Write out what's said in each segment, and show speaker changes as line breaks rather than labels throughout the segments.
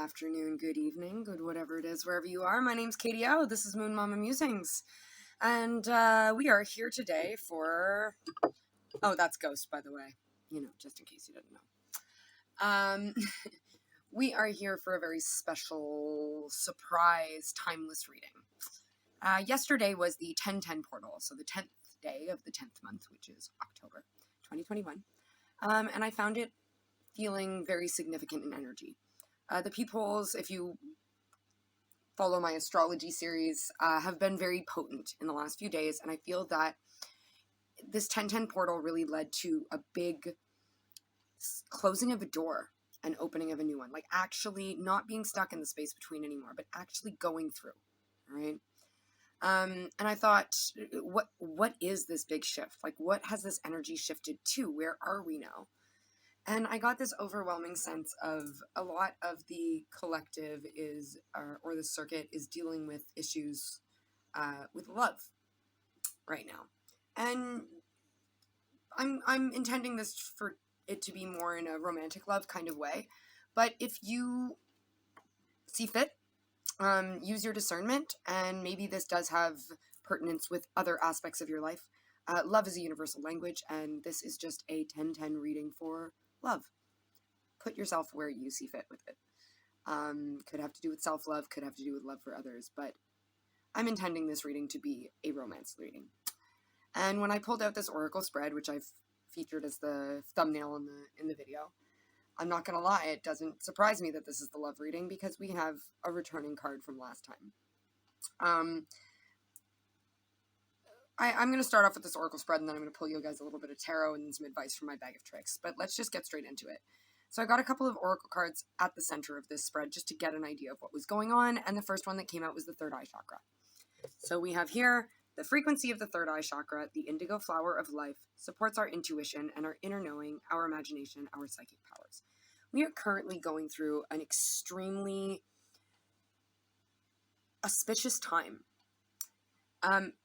afternoon, good evening, good whatever it is, wherever you are. My name's Katie O. This is Moon Mama Musings. And we are here today for... Oh, that's Ghost, by the way. You know, just in case you didn't know. We are here for a very special, surprise, timeless reading. Yesterday was the 10/10 portal, so the 10th day of the 10th month, which is October 2021. And I found it feeling very significant in energy. The peepholes, if you follow my astrology series, have been very potent in the last few days, and I feel that this 10/10 portal really led to a big closing of a door and opening of a new one, like actually not being stuck in the space between anymore, but actually going through, right? And I thought, what is this big shift? Like, what has this energy shifted to? Where are we now? And I got this overwhelming sense of a lot of the collective is, or the circuit is dealing with issues with love right now. And I'm intending this for it to be more in a romantic love kind of way. But if you see fit, use your discernment, and maybe this does have pertinence with other aspects of your life. Love is a universal language, and this is just a 10/10 reading for love. Put yourself where you see fit with it. Could have to do with self-love, could have to do with love for others, but I'm intending this reading to be a romance reading. And when I pulled out this oracle spread, which I've featured as the thumbnail in the video, I'm not going to lie, it doesn't surprise me that this is the love reading because we have a returning card from last time. I'm going to start off with this oracle spread, and then I'm going to pull you guys a little bit of tarot and some advice from my bag of tricks. But let's just get straight into it. So I got a couple of oracle cards at the center of this spread just to get an idea of what was going on, and the first one that came out was the third eye chakra. So we have here the frequency of the third eye chakra, the indigo flower of life, supports our intuition and our inner knowing, our imagination, our psychic powers. We are currently going through an extremely auspicious time.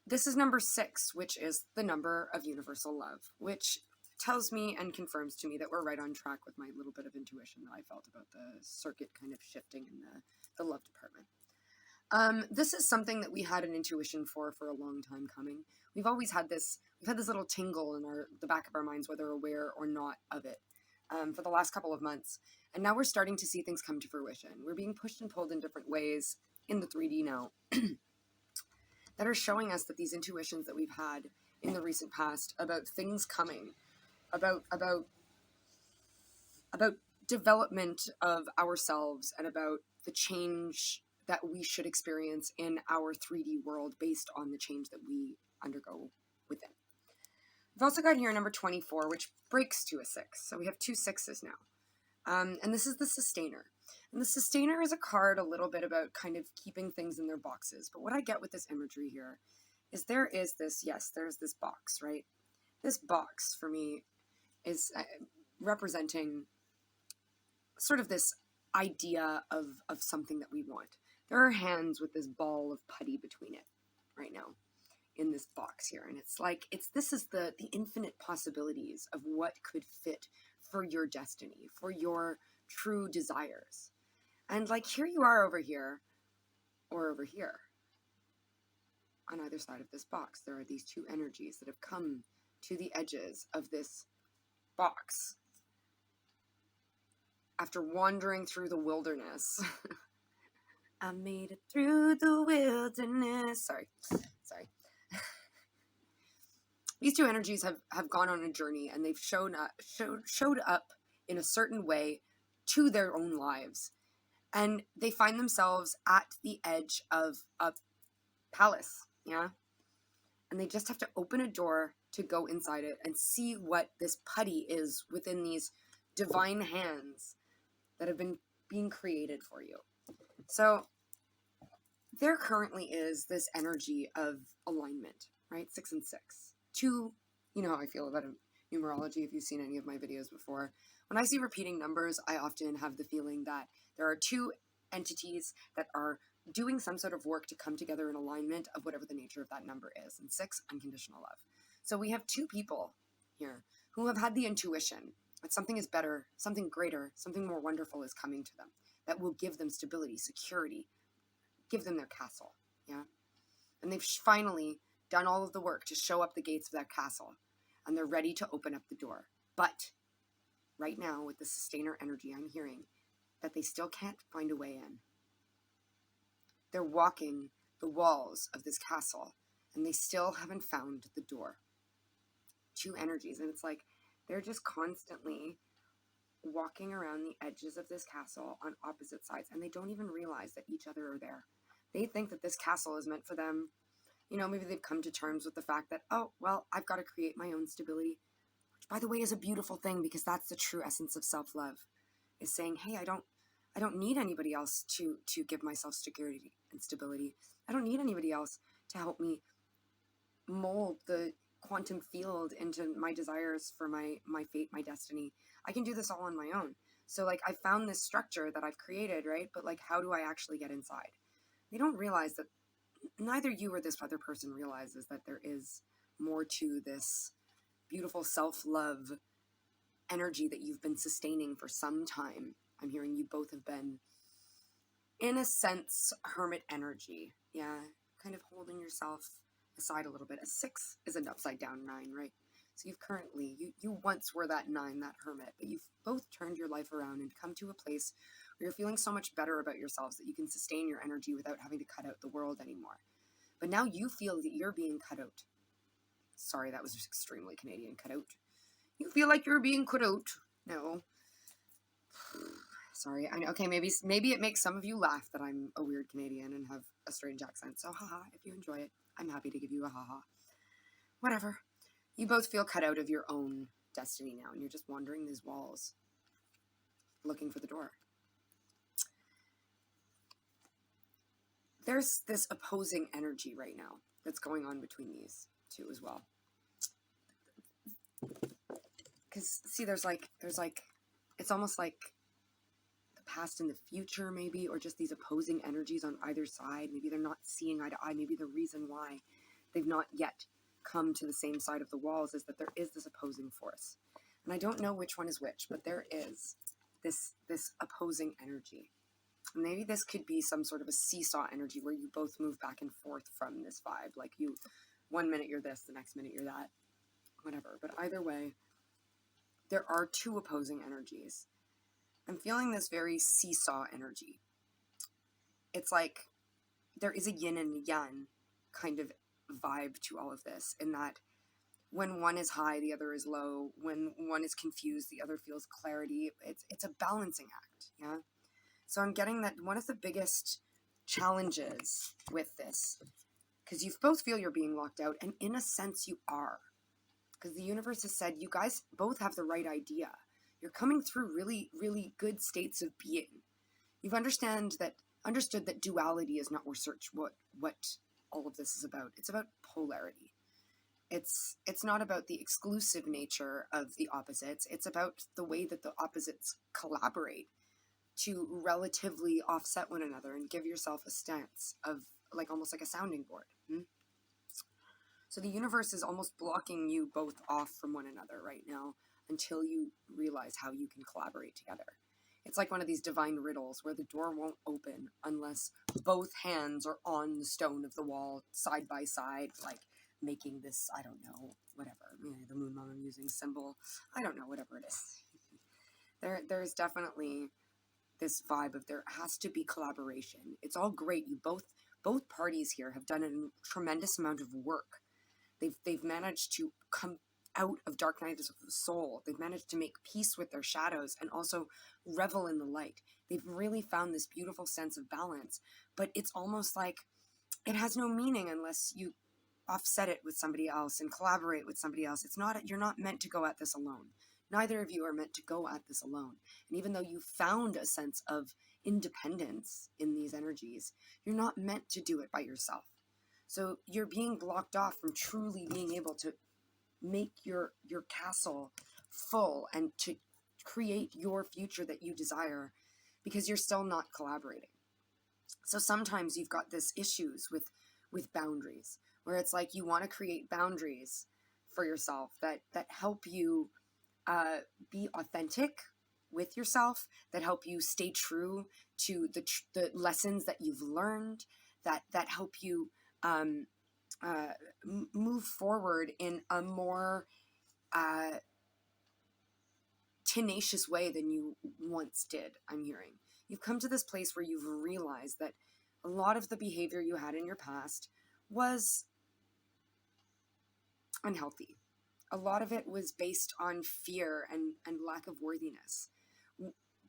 This is number 6, which is the number of universal love, which tells me and confirms to me that we're right on track with my little bit of intuition that I felt about the circuit kind of shifting in the love department. This is something that we had an intuition for a long time coming. We've always had this, little tingle in the back of our minds, whether aware or not of it, for the last couple of months. And now we're starting to see things come to fruition. We're being pushed and pulled in different ways in the 3D now that are showing us that these intuitions that we've had in the recent past about things coming, about development of ourselves and about the change that we should experience in our 3D world based on the change that we undergo within. We've also got here number 24, which breaks to a 6. So we have 2 6s now. And this is the Sustainer. And the Sustainer is a card a little bit about kind of keeping things in their boxes. But what I get with this imagery here is there's this box, right? This box for me is representing sort of this idea of something that we want. There are hands with this ball of putty between it right now in this box here. And it's like, this is the infinite possibilities of what could fit for your destiny, for your true desires. And like, here you are over here or over here. On either side of this box, there are these 2 energies that have come to the edges of this box after wandering through the wilderness. I made it through the wilderness. Sorry. These 2 energies have gone on a journey, and they've showed up in a certain way to their own lives. And they find themselves at the edge of a palace, yeah? And they just have to open a door to go inside it and see what this putty is within these divine hands that have been being created for you. So there currently is this energy of alignment, right? 6 and 6. 2, you know how I feel about numerology if you've seen any of my videos before. When I see repeating numbers, I often have the feeling that there are 2 entities that are doing some sort of work to come together in alignment of whatever the nature of that number is. And 6, unconditional love. So we have 2 people here who have had the intuition that something is better, something greater, something more wonderful is coming to them. that will give them stability, security, give them their castle. Yeah. And they've finally done all of the work to show up the gates of that castle, and they're ready to open up the door. But right now, with the sustainer energy, I'm hearing that they still can't find a way in. They're walking the walls of this castle, and they still haven't found the door. Two energies, and it's like they're just constantly walking around the edges of this castle on opposite sides, and they don't even realize that each other are there. They think that this castle is meant for them. You know, maybe they've come to terms with the fact that, oh, well, I've got to create my own stability, which, by the way, is a beautiful thing, because that's the true essence of self-love, is saying, hey, I don't need anybody else to give myself security and stability. I don't need anybody else to help me mold the quantum field into my desires for my fate, my destiny. I can do this all on my own. So, like, I found this structure that I've created, right? But, like, how do I actually get inside? They don't realize that neither you or this other person realizes that there is more to this beautiful self-love energy that you've been sustaining for some time. I'm hearing you both have been, in a sense, hermit energy. Yeah, kind of holding yourself aside a little bit. A 6 is an upside down 9, right? So you've currently, you once were that 9, that hermit, but you've both turned your life around and come to a place where you're feeling so much better about yourselves that you can sustain your energy without having to cut out the world anymore. But now you feel that you're being cut out. Sorry, that was extremely Canadian, cut out. You feel like you're being cut out. No. Sorry. I know. Okay, maybe it makes some of you laugh that I'm a weird Canadian and have a strange accent. So haha, if you enjoy it, I'm happy to give you a haha. Whatever. You both feel cut out of your own destiny now, and you're just wandering these walls, looking for the door. There's this opposing energy right now that's going on between these two as well. Because, see, there's like, it's almost like the past and the future, maybe, or just these opposing energies on either side. Maybe they're not seeing eye to eye. Maybe the reason why they've not yet come to the same side of the walls is that there is this opposing force. And I don't know which one is which, but there is this opposing energy. And maybe this could be some sort of a seesaw energy where you both move back and forth from this vibe. Like, you, one minute you're this, the next minute you're that, whatever. But either way, there are two opposing energies. I'm feeling this very seesaw energy. It's like there is a yin and yang kind of vibe to all of this, in that when one is high, the other is low. When one is confused, the other feels clarity. It's a balancing act, yeah? So I'm getting that one of the biggest challenges with this, because you both feel you're being locked out, and in a sense you are. Because the universe has said you guys both have the right idea. You're coming through really, really good states of being. You've understood that duality is not what all of this is about. It's about polarity. It's not about the exclusive nature of the opposites. It's about the way that the opposites collaborate to relatively offset one another and give yourself a stance of, like, almost like a sounding board. So the universe is almost blocking you both off from one another right now until you realize how you can collaborate together. It's like one of these divine riddles where the door won't open unless both hands are on the stone of the wall side by side, like making this, I don't know, whatever, the moon mama using symbol. I don't know, whatever it is. There's definitely this vibe of there has to be collaboration. It's all great. You both parties here have done a tremendous amount of work. They've managed to come out of dark nights of the soul. They've managed to make peace with their shadows and also revel in the light. They've really found this beautiful sense of balance, but it's almost like it has no meaning unless you offset it with somebody else and collaborate with somebody else. You're not meant to go at this alone. Neither of you are meant to go at this alone. And even though you found a sense of independence in these energies, you're not meant to do it by yourself. So you're being blocked off from truly being able to make your castle full and to create your future that you desire, because you're still not collaborating. So sometimes you've got this issues with boundaries, where it's like you want to create boundaries for yourself that help you be authentic, with yourself, that help you stay true to the lessons that you've learned, that help you move forward in a more tenacious way than you once did. I'm hearing you've come to this place where you've realized that a lot of the behavior you had in your past was unhealthy. A lot of it was based on fear and lack of worthiness,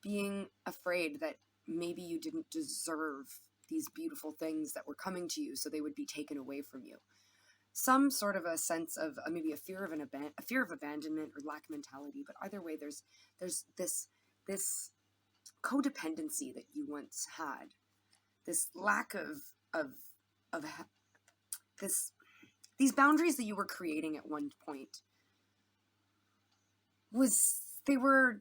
being afraid that maybe you didn't deserve these beautiful things that were coming to you, so they would be taken away from you. Some sort of a sense of maybe a fear of abandonment or lack mentality. But either way, there's this codependency that you once had, this lack of these boundaries that you were creating at one point. They were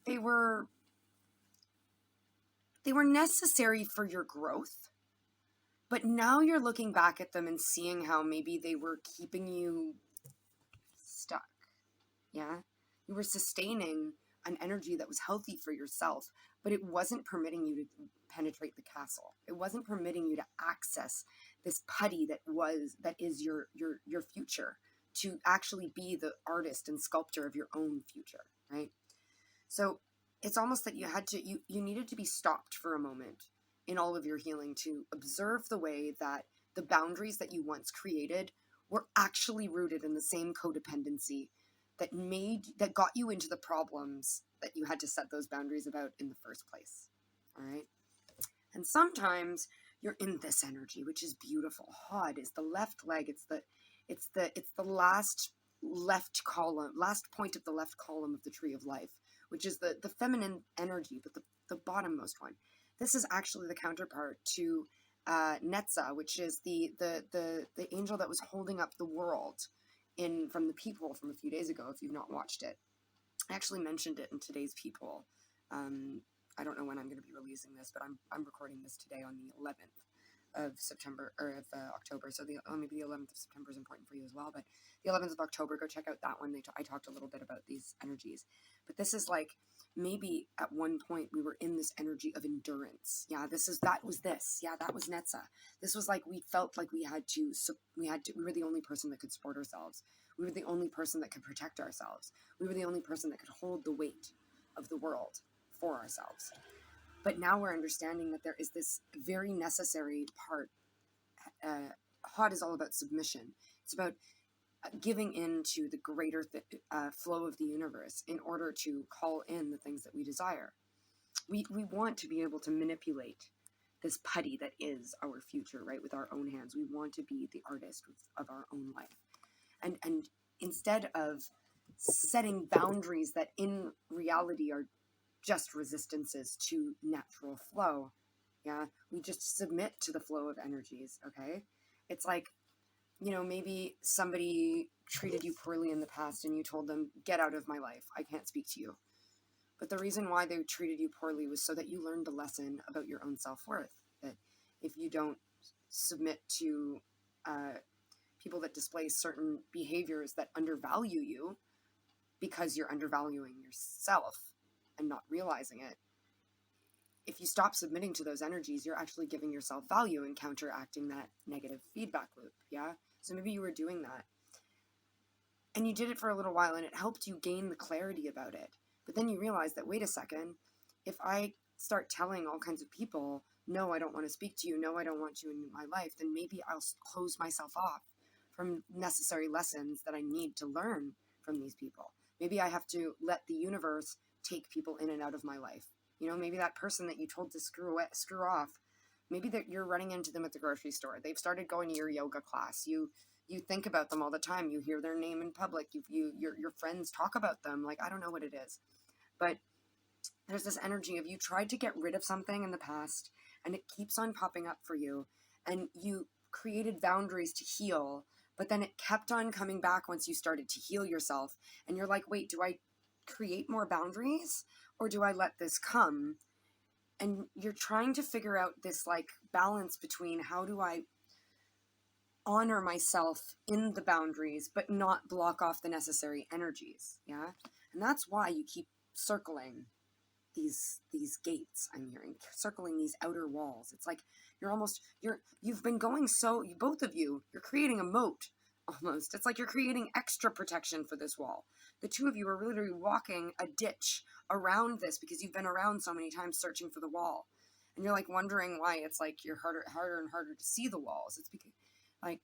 necessary for your growth. But now you're looking back at them and seeing how maybe they were keeping you stuck. Yeah? You were sustaining an energy that was healthy for yourself, but it wasn't permitting you to penetrate the castle. It wasn't permitting you to access this putty that is your future, to actually be the artist and sculptor of your own future, right? So it's almost that you needed to be stopped for a moment in all of your healing to observe the way that the boundaries that you once created were actually rooted in the same codependency that got you into the problems that you had to set those boundaries about in the first place. All right. And sometimes you're in this energy, which is beautiful. Hod is the left leg. It's the last left column, last point of the left column of the tree of life, which is the feminine energy, but the bottommost one. This is actually the counterpart to Netza, which is the angel that was holding up the world from the People from a few days ago. If you've not watched it, I actually mentioned it in today's People. I don't know when I'm going to be releasing this, but I'm recording this today on the 11th of September, or of October. So maybe the 11th of September is important for you as well. But the 11th of October, go check out that one. I talked a little bit about these energies, but this is like, maybe at one point we were in this energy of endurance. Yeah, that was Netza. This was like, we felt like we were the only person that could support ourselves. We were the only person that could protect ourselves. We were the only person that could hold the weight of the world for ourselves. But now we're understanding that there is this very necessary part. Hod is all about submission. It's about giving in to the greater flow of the universe in order to call in the things that we desire. We want to be able to manipulate this putty that is our future, right, with our own hands. We want to be the artist of our own life. And instead of setting boundaries that in reality are just resistances to natural flow, yeah, we just submit to the flow of energies, okay? It's like, maybe somebody treated you poorly in the past and you told them, get out of my life, I can't speak to you. But the reason why they treated you poorly was so that you learned a lesson about your own self-worth, that if you don't submit to people that display certain behaviors that undervalue you because you're undervaluing yourself and not realizing it, if you stop submitting to those energies, you're actually giving yourself value and counteracting that negative feedback loop, yeah? So maybe you were doing that. And you did it for a little while and it helped you gain the clarity about it. But then you realize that, wait a second, if I start telling all kinds of people, no, I don't want to speak to you, no, I don't want you in my life, then maybe I'll close myself off from necessary lessons that I need to learn from these people. Maybe I have to let the universe take people in and out of my life. Maybe that person that you told to screw off, maybe that you're running into them at the grocery store. They've started going to your yoga class. You think about them all the time. You hear their name in public. Your friends talk about them. Like, I don't know what it is, but there's this energy of you tried to get rid of something in the past and it keeps on popping up for you, and you created boundaries to heal, but then it kept on coming back once you started to heal yourself. And you're like, wait, do I create more boundaries or do I let this come? And you're trying to figure out this like balance between, how do I honor myself in the boundaries but not block off the necessary energies, yeah? And that's why you keep circling these gates I'm hearing, circling these outer walls. It's like you've been going both of you, you're creating a moat almost. It's like you're creating extra protection for this wall. The two of you are literally walking a ditch around this because you've been around so many times searching for the wall. And you're like wondering why it's like you're harder and harder to see the walls. It's because like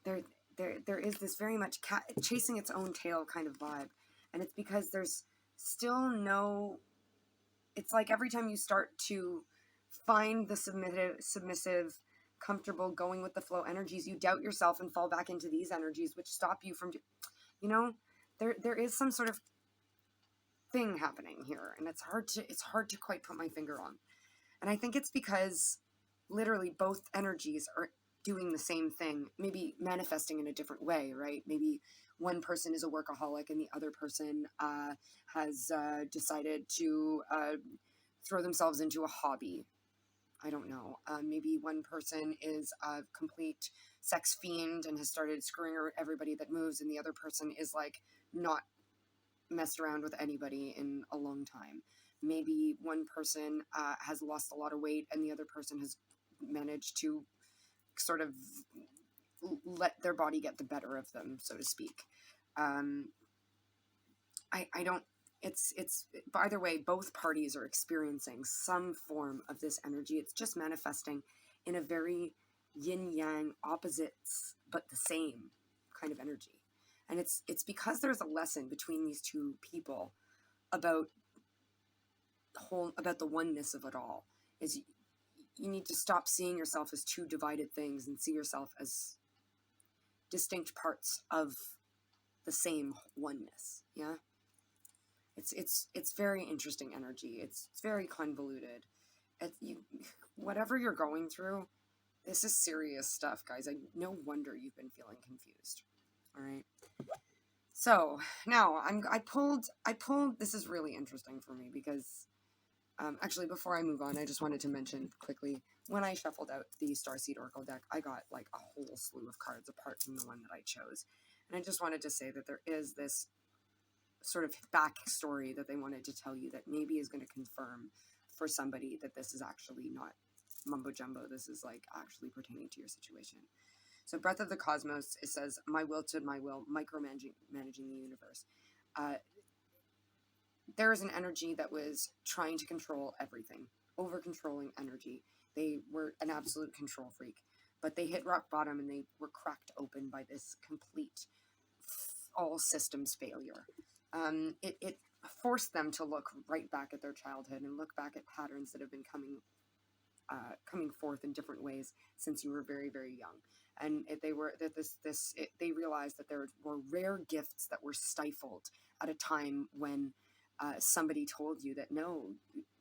there is this very much cat chasing its own tail kind of vibe. And it's because there's still no, it's like every time you start to find the submissive, comfortable, going with the flow energies, you doubt yourself and fall back into these energies, which stop you from, there is some sort of thing happening here, and it's hard to quite put my finger on. And I think it's because literally both energies are doing the same thing, maybe manifesting in a different way, right? Maybe one person is a workaholic and the other person has decided to throw themselves into a hobby. I don't know. Maybe one person is a complete sex fiend and has started screwing everybody that moves, and the other person is like not messed around with anybody in a long time. Maybe one person has lost a lot of weight and the other person has managed to sort of let their body get the better of them, so to speak. I don't, it's, either way, both parties are experiencing some form of this energy. It's just manifesting in a very yin-yang, opposites, but the same kind of energy. And it's because there's a lesson between these two people about the oneness of it all. Is you need to stop seeing yourself as two divided things and see yourself as distinct parts of the same oneness. Yeah. It's very interesting energy. It's very convoluted. Whatever you're going through, this is serious stuff, guys. No wonder you've been feeling confused. All right. So now I pulled, this is really interesting for me because, actually before I move on, I just wanted to mention quickly, when I shuffled out the Starseed Oracle deck, I got like a whole slew of cards apart from the one that I chose. And I just wanted to say that there is this sort of backstory that they wanted to tell you that maybe is going to confirm for somebody that this is actually not mumbo jumbo. This is like actually pertaining to your situation. So Breath of the Cosmos, it says, my will to my will, micromanaging the universe. There is an energy that was trying to control everything, over-controlling energy. They were an absolute control freak, but they hit rock bottom and they were cracked open by this complete all systems failure. It forced them to look right back at their childhood and look back at patterns that have been coming forth in different ways since you were very, very young. And they realized that there were rare gifts that were stifled at a time when somebody told you that no,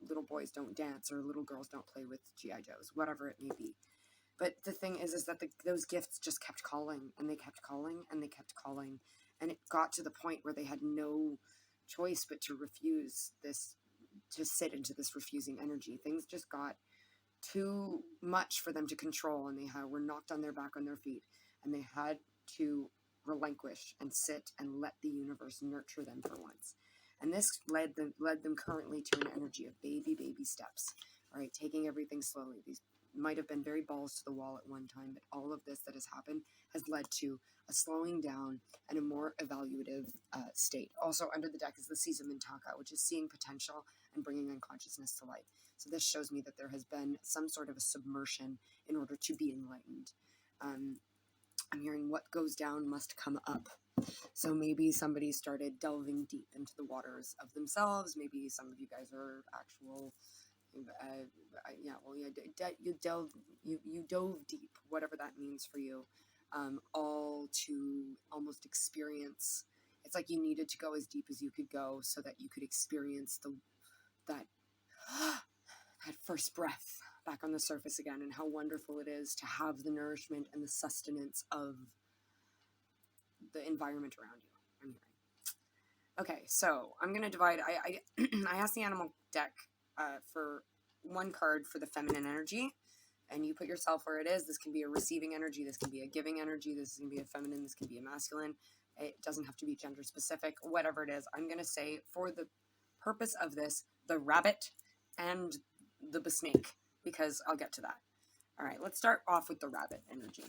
little boys don't dance or little girls don't play with G.I. Joes, whatever it may be. But the thing is that those gifts just kept calling and they kept calling and they kept calling. And it got to the point where they had no choice but to refuse this, to sit into this refusing energy. Things just got too much for them to control, and they were knocked on their back on their feet, and they had to relinquish and sit and let the universe nurture them for once. And this led them currently to an energy of baby steps, all right, taking everything slowly. These might have been very balls to the wall at one time, but all of this that has happened has led to a slowing down and a more evaluative state. Also under the deck is the Seas of Mintaka, which is seeing potential and bringing unconsciousness to light. So this shows me that there has been some sort of a submersion in order to be enlightened. I'm hearing what goes down must come up. So maybe somebody started delving deep into the waters of themselves. Maybe some of you guys are actual... you dove deep, whatever that means for you, all to almost experience. It's like you needed to go as deep as you could go so that you could experience that first breath back on the surface again, and how wonderful it is to have the nourishment and the sustenance of the environment around you. I'm hearing. Okay, so I'm gonna divide. I asked the animal deck for one card for the feminine energy, and you put yourself where it is. This can be a receiving energy, this can be a giving energy, this can be a feminine, this can be a masculine. It doesn't have to be gender specific, whatever it is. I'm going to say for the purpose of this, the rabbit and the snake, because I'll get to that. All right, let's start off with the rabbit energy.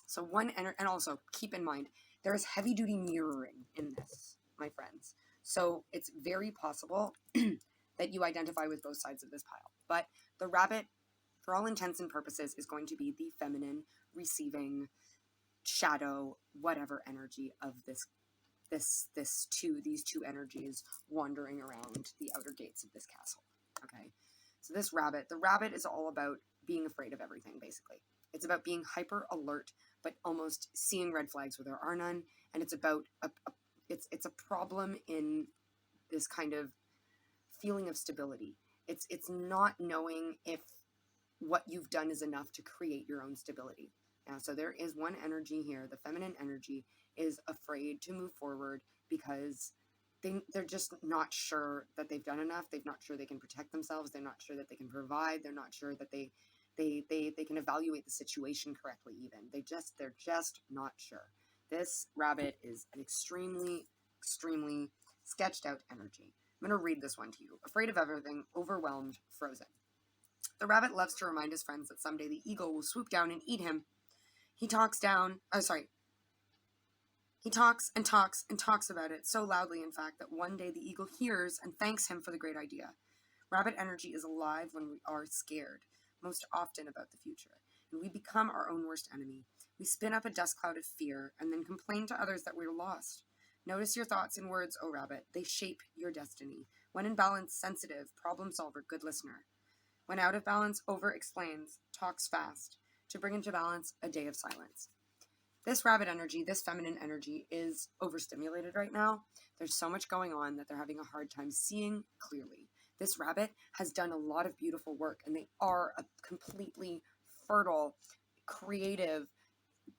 So and also keep in mind, there is heavy duty mirroring in this, my friends. So it's very possible that you identify with both sides of this pile. But the rabbit, for all intents and purposes, is going to be the feminine, receiving, shadow, whatever energy of these two energies wandering around the outer gates of this castle. Okay, so the rabbit is all about being afraid of everything, basically. It's about being hyper alert, but almost seeing red flags where there are none, and it's about it's a problem in this kind of feeling of stability. It's not knowing if what you've done is enough to create your own stability. Now, so there is one energy here. The feminine energy is afraid to move forward because they're just not sure that they've done enough. They're not sure they can protect themselves. They're not sure that they can provide. They're not sure that they can evaluate the situation correctly even. They're just not sure. This rabbit is an extremely, extremely sketched out energy. I'm going to read this one to you. Afraid of everything, overwhelmed, frozen. The rabbit loves to remind his friends that someday the eagle will swoop down and eat him. He talks and talks about it so loudly, in fact, that one day the eagle hears and thanks him for the great idea. Rabbit energy is alive when we are scared, most often about the future, and we become our own worst enemy. We spin up a dust cloud of fear and then complain to others that we're lost. Notice your thoughts and words, O rabbit. They shape your destiny. When in balance, sensitive, problem solver, good listener. When out of balance, over-explains, talks fast. To bring into balance, a day of silence. This rabbit energy, this feminine energy, is overstimulated right now. There's so much going on that they're having a hard time seeing clearly. This rabbit has done a lot of beautiful work, and they are a completely fertile, creative,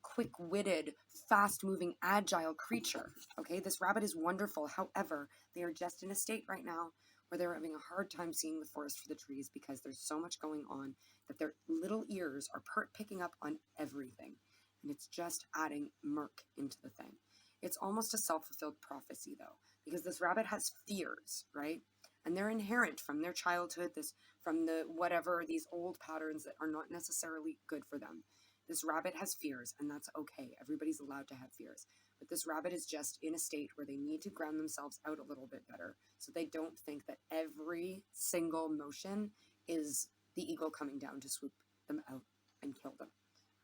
quick-witted, fast-moving, agile creature. Okay, this rabbit is wonderful. However, they are just in a state right now where they're having a hard time seeing the forest for the trees because there's so much going on that their little ears are picking up on everything. And it's just adding murk into the thing. It's almost a self-fulfilled prophecy, though, because this rabbit has fears, right? And they're inherent from their childhood, from these old patterns that are not necessarily good for them. This rabbit has fears, and that's okay. Everybody's allowed to have fears. But this rabbit is just in a state where they need to ground themselves out a little bit better so they don't think that every single motion is the eagle coming down to swoop them out and kill them.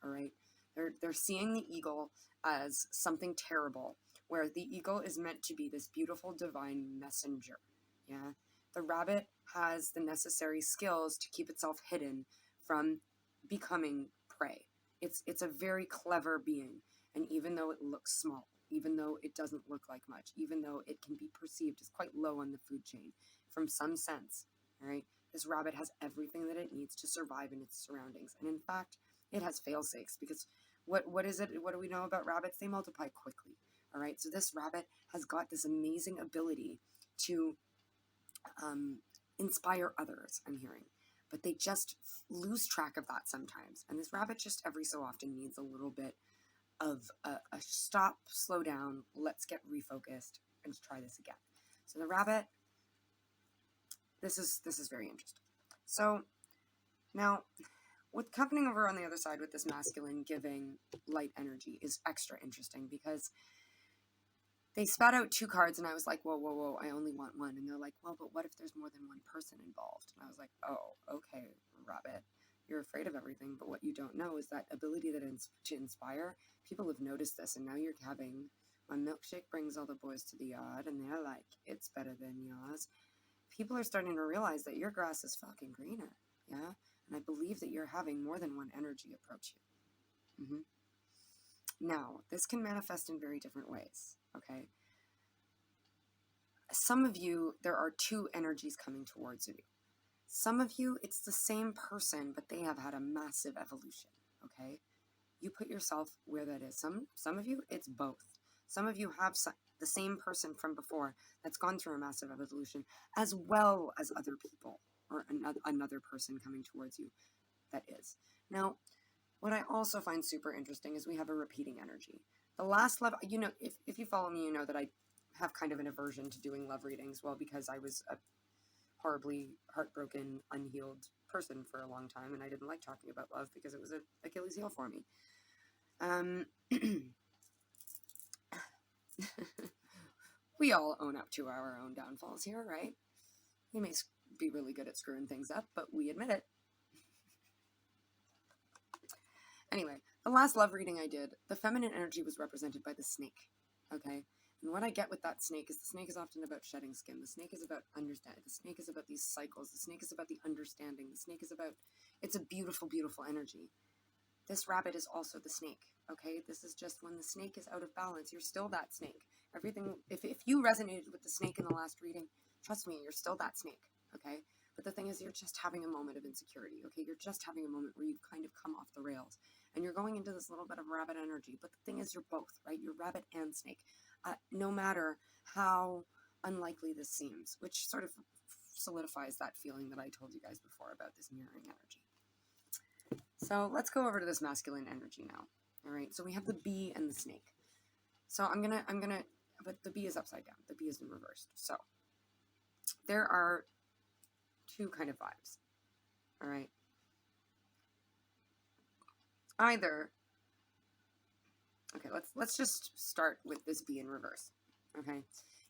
All right? They're seeing the eagle as something terrible, where the eagle is meant to be this beautiful divine messenger. Yeah? The rabbit has the necessary skills to keep itself hidden from becoming prey. It's a very clever being, and even though it looks small, even though it doesn't look like much, even though it can be perceived as quite low on the food chain, from some sense, all right, this rabbit has everything that it needs to survive in its surroundings. And in fact, it has fail-safes, because what do we know about rabbits? They multiply quickly, all right? So this rabbit has got this amazing ability to inspire others, I'm hearing. But they just lose track of that sometimes. And this rabbit just every so often needs a little bit of a stop, slow down, let's get refocused, and try this again. So the rabbit, this is very interesting. So now, what's happening over on the other side with this masculine giving light energy is extra interesting, because they spat out two cards, and I was like, whoa, I only want one. And they're like, well, but what if there's more than one person involved? And I was like, oh, okay, rabbit. You're afraid of everything, but what you don't know is that ability to inspire, people have noticed this, and now you're having, my milkshake brings all the boys to the yard, and they're like, it's better than yours. People are starting to realize that your grass is fucking greener, yeah? And I believe that you're having more than one energy approach you. Now, this can manifest in very different ways, okay? Some of you, there are two energies coming towards you. Some of you, it's the same person, but they have had a massive evolution, okay? You put yourself where that is. Some of you, it's both. Some of you have the same person from before that's gone through a massive evolution, as well as other people, or another person coming towards you that is. Now, what I also find super interesting is we have a repeating energy. The last level, you know, if you follow me, you know that have kind of an aversion to doing love readings. Well, because I was a horribly heartbroken, unhealed person for a long time, and I didn't like talking about love because it was an Achilles heel for me. We all own up to our own downfalls here, right? We may be really good at screwing things up, but we admit it. Anyway, the last love reading I did, the feminine energy was represented by the snake, okay? And what I get with that snake is the snake is often about shedding skin. The snake is about understanding. The snake is about these cycles. The snake is about the understanding. The snake is about, it's a beautiful, beautiful energy. This rabbit is also the snake, okay? This is just when the snake is out of balance, you're still that snake. Everything, if you resonated with the snake in the last reading, trust me, you're still that snake, okay? But the thing is, you're just having a moment of insecurity, okay? You're just having a moment where you've kind of come off the rails. And you're going into this little bit of rabbit energy. But the thing is, you're both, right? You're rabbit and snake. No matter how unlikely this seems, which sort of solidifies that feeling that I told you guys before about this mirroring energy. So let's go over to this masculine energy now. All right, so we have the bee and the snake. So I'm gonna, but the bee is upside down. The bee is in reversed. So there are two kind of vibes. All right. Either, okay, let's just start with this bee in reverse. Okay.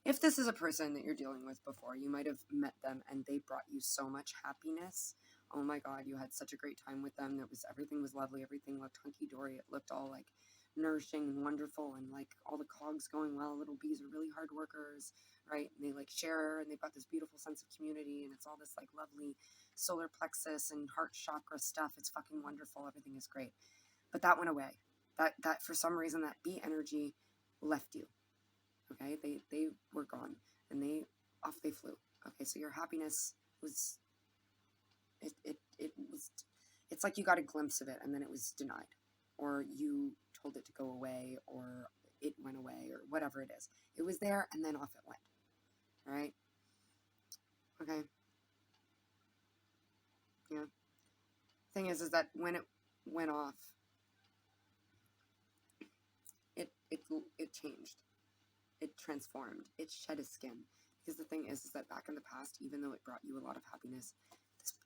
If this is a person that you're dealing with before, you might have met them and they brought you so much happiness. Oh my God, you had such a great time with them. Everything was lovely. Everything looked hunky-dory. It looked all like nourishing and wonderful, and like all the cogs going well. Little bees are really hard workers, right? And they like share, and they've got this beautiful sense of community, and it's all this like lovely solar plexus and heart chakra stuff. It's fucking wonderful. Everything is great. But that went away. That for some reason, that bee energy left you. Okay, they were gone, and they flew. Okay, so your happiness was, it's like you got a glimpse of it and then it was denied, or you told it to go away, or it went away, or whatever it is. It was there and then off it went. All right. Okay. Yeah. Thing is that when it went off, it changed. It transformed. It shed its skin. Because the thing is that back in the past, even though it brought you a lot of happiness,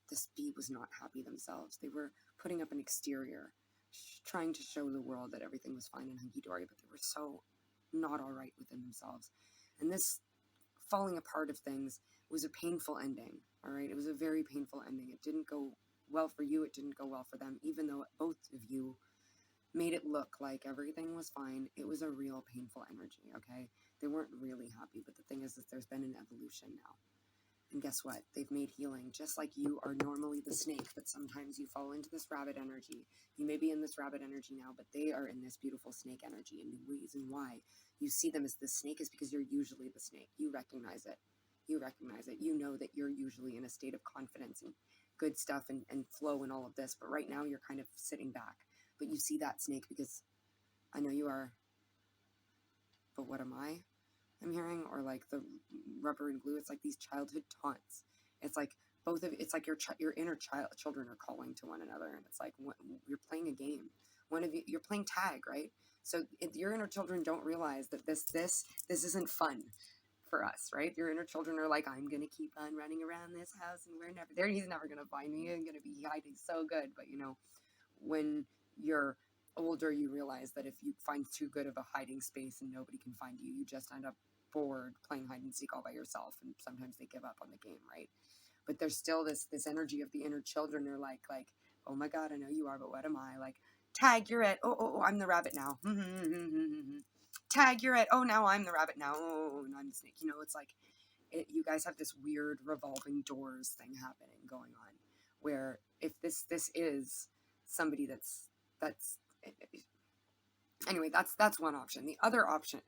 this bee was not happy themselves. They were putting up an exterior, trying to show the world that everything was fine and hunky-dory, but they were so not all right within themselves. And this falling apart of things was a painful ending, all right? It was a very painful ending. It didn't go well for you. It didn't go well for them, even though both of you made it look like everything was fine. It was a real painful energy, okay? They weren't really happy, but the thing is that there's been an evolution now. And guess what? They've made healing, just like you are normally the snake, but sometimes you fall into this rabbit energy. You may be in this rabbit energy now, but they are in this beautiful snake energy. And the reason why you see them as the snake is because you're usually the snake. You recognize it. You recognize it. You know that you're usually in a state of confidence and good stuff and flow and all of this, but right now you're kind of sitting back. But you see that snake because I know you are, but what am I? I'm hearing, or like the rubber and glue. It's like these childhood taunts. It's like both of it's like your inner children are calling to one another, and it's like you're playing a game. One of you're playing tag, right? So your inner children don't realize that this isn't fun for us, right? Your inner children are like, I'm gonna keep on running around this house, and we're never there. He's never gonna find me. I'm gonna be hiding so good, but you know, when you're older, you realize that if you find too good of a hiding space and nobody can find you, you just end up bored playing hide and seek all by yourself, and sometimes they give up on the game, right? But there's still this energy of the inner children. They're like, oh my God, I know you are, but what am I? Like, tag, you're it. Oh, I'm the rabbit now. Tag, you're it. Oh, now I'm the rabbit now. Oh, and I'm the snake. You know, it's like you guys have this weird revolving doors thing happening going on, where if this is somebody that's anyway, that's one option. The other option,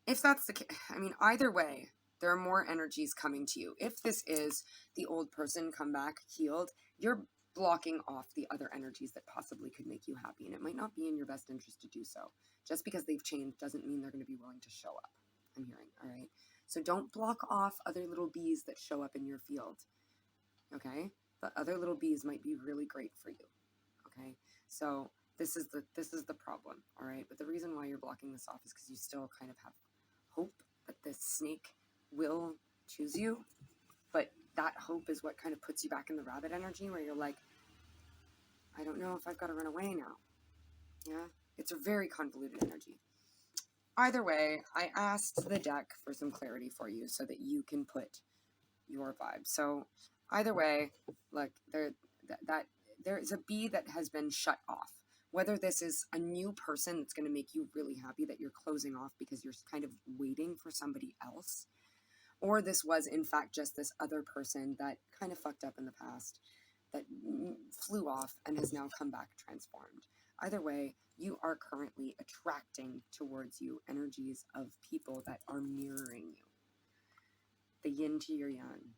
if that's the case, I mean, either way, there are more energies coming to you. If this is the old person come back healed, you're blocking off the other energies that possibly could make you happy, and it might not be in your best interest to do so. Just because they've changed doesn't mean they're going to be willing to show up. I'm hearing, all right? So don't block off other little bees that show up in your field, okay? But other little bees might be really great for you. okay? So this is the problem, all right? But the reason why you're blocking this off is because you still kind of have hope that this snake will choose you, but that hope is what kind of puts you back in the rabbit energy where you're like, I don't know if I've got to run away now. Yeah, it's a very convoluted energy. Either way, I asked the deck for some clarity for you so that you can put your vibe. So either way, look, there's a bee that has been shut off. Whether this is a new person that's going to make you really happy that you're closing off because you're kind of waiting for somebody else, or this was in fact just this other person that kind of fucked up in the past, that flew off and has now come back transformed. Either way, you are currently attracting towards you energies of people that are mirroring you. The yin to your yang,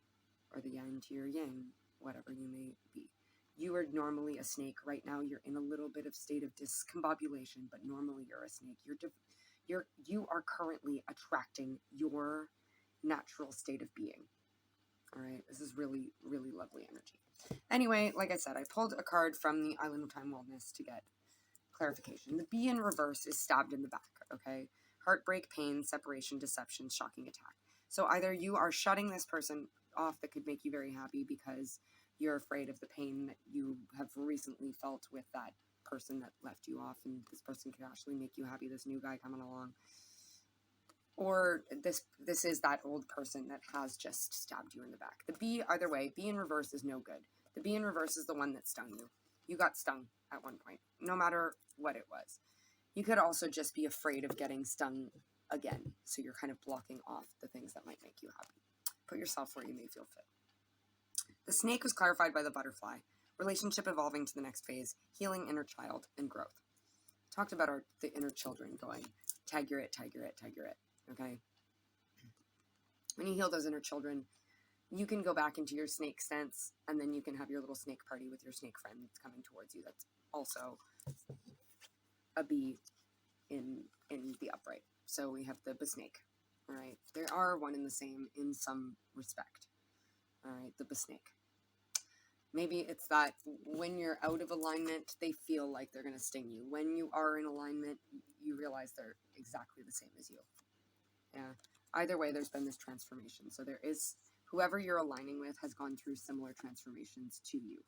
or the yang to your yin, whatever you may be. You are normally a snake. Right now you're in a little bit of state of discombobulation, but normally you're a snake. You are currently attracting your natural state of being. All right, this is really, really lovely energy. Anyway, like I said, I pulled a card from the Island of Time Wellness to get clarification. The bee in reverse is stabbed in the back, okay? Heartbreak, pain, separation, deception, shocking attack. So either you are shutting this person off that could make you very happy because you're afraid of the pain that you have recently felt with that person that left you off, and this person could actually make you happy, this new guy coming along. Or this is that old person that has just stabbed you in the back. The bee, either way, bee in reverse is no good. The bee in reverse is the one that stung you. You got stung at one point, no matter what it was. You could also just be afraid of getting stung again. So you're kind of blocking off the things that might make you happy. Put yourself where you may feel fit. The snake was clarified by the butterfly. Relationship evolving to the next phase. Healing inner child and growth. Talked about the inner children going, tag your it, tag your it, tag your it. Okay? When you heal those inner children, you can go back into your snake sense, and then you can have your little snake party with your snake friend that's coming towards you. That's also a bee in the upright. So we have the besnake. All right? They are one and the same in some respect. All right? The besnake. Maybe it's that when you're out of alignment, they feel like they're going to sting you. When you are in alignment, you realize they're exactly the same as you. Yeah. Either way, there's been this transformation. So there is, whoever you're aligning with has gone through similar transformations to you.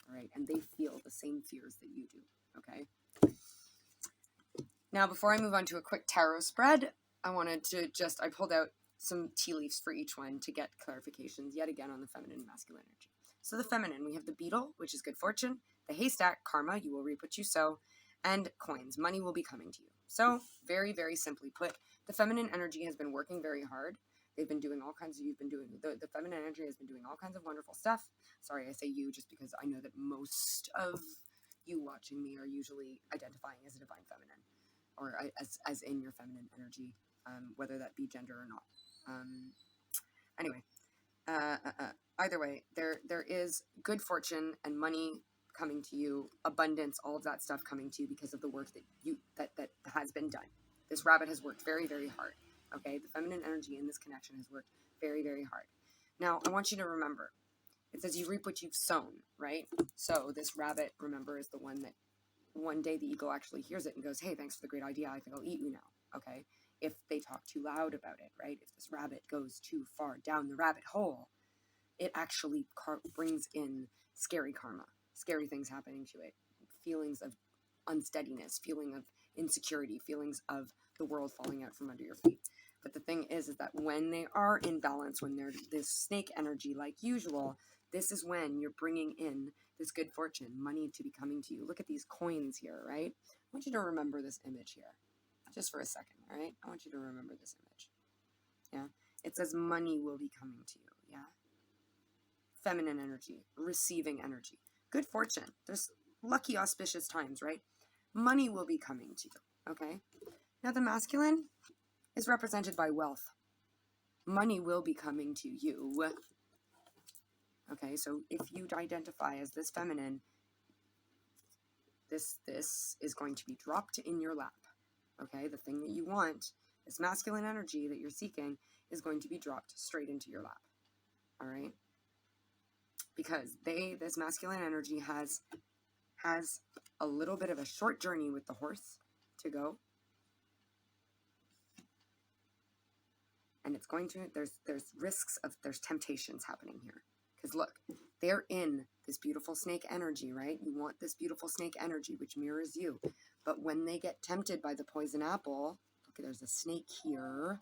All right. And they feel the same fears that you do. Okay. Now, before I move on to a quick tarot spread, I wanted to I pulled out some tea leaves for each one to get clarifications yet again on the feminine and masculine energy. So the feminine, we have the beetle, which is good fortune, the haystack, karma, you will reap what you sow, and coins, money will be coming to you. So very, very simply put, the feminine energy has been working very hard. They've been doing all kinds of, the feminine energy has been doing all kinds of wonderful stuff. Sorry, I say you just because I know that most of you watching me are usually identifying as a divine feminine, or as in your feminine energy, whether that be gender or not. Anyway, either way, there is good fortune and money coming to you, abundance, all of that stuff coming to you because of the work that has been done. This rabbit has worked very, very hard. Okay, the feminine energy in this connection has worked very, very hard. Now, I want you to remember, it says you reap what you've sown, right? So this rabbit, remember, is the one that one day the eagle actually hears it and goes, hey, thanks for the great idea. I think I'll eat you now. Okay, if they talk too loud about it, right? If this rabbit goes too far down the rabbit hole, it actually brings in scary karma, scary things happening to it, feelings of unsteadiness, feeling of insecurity, feelings of the world falling out from under your feet. But the thing is that when they are in balance, when they're this snake energy like usual, this is when you're bringing in this good fortune, money to be coming to you. Look at these coins here, right? I want you to remember this image here, just for a second, all right? I want you to remember this image. Yeah? It says money will be coming to you, yeah? Feminine energy, receiving energy, good fortune. There's lucky, auspicious times, right? Money will be coming to you, okay? Now the masculine is represented by wealth. Money will be coming to you. Okay, so if you identify as this feminine, this is going to be dropped in your lap. Okay, the thing that you want, this masculine energy that you're seeking, is going to be dropped straight into your lap. All right? Because this masculine energy has a little bit of a short journey with the horse to go. And it's going to, there's risks of, there's temptations happening here. Because look, they're in this beautiful snake energy, right? You want this beautiful snake energy, which mirrors you. But when they get tempted by the poison apple, look, there's a snake here.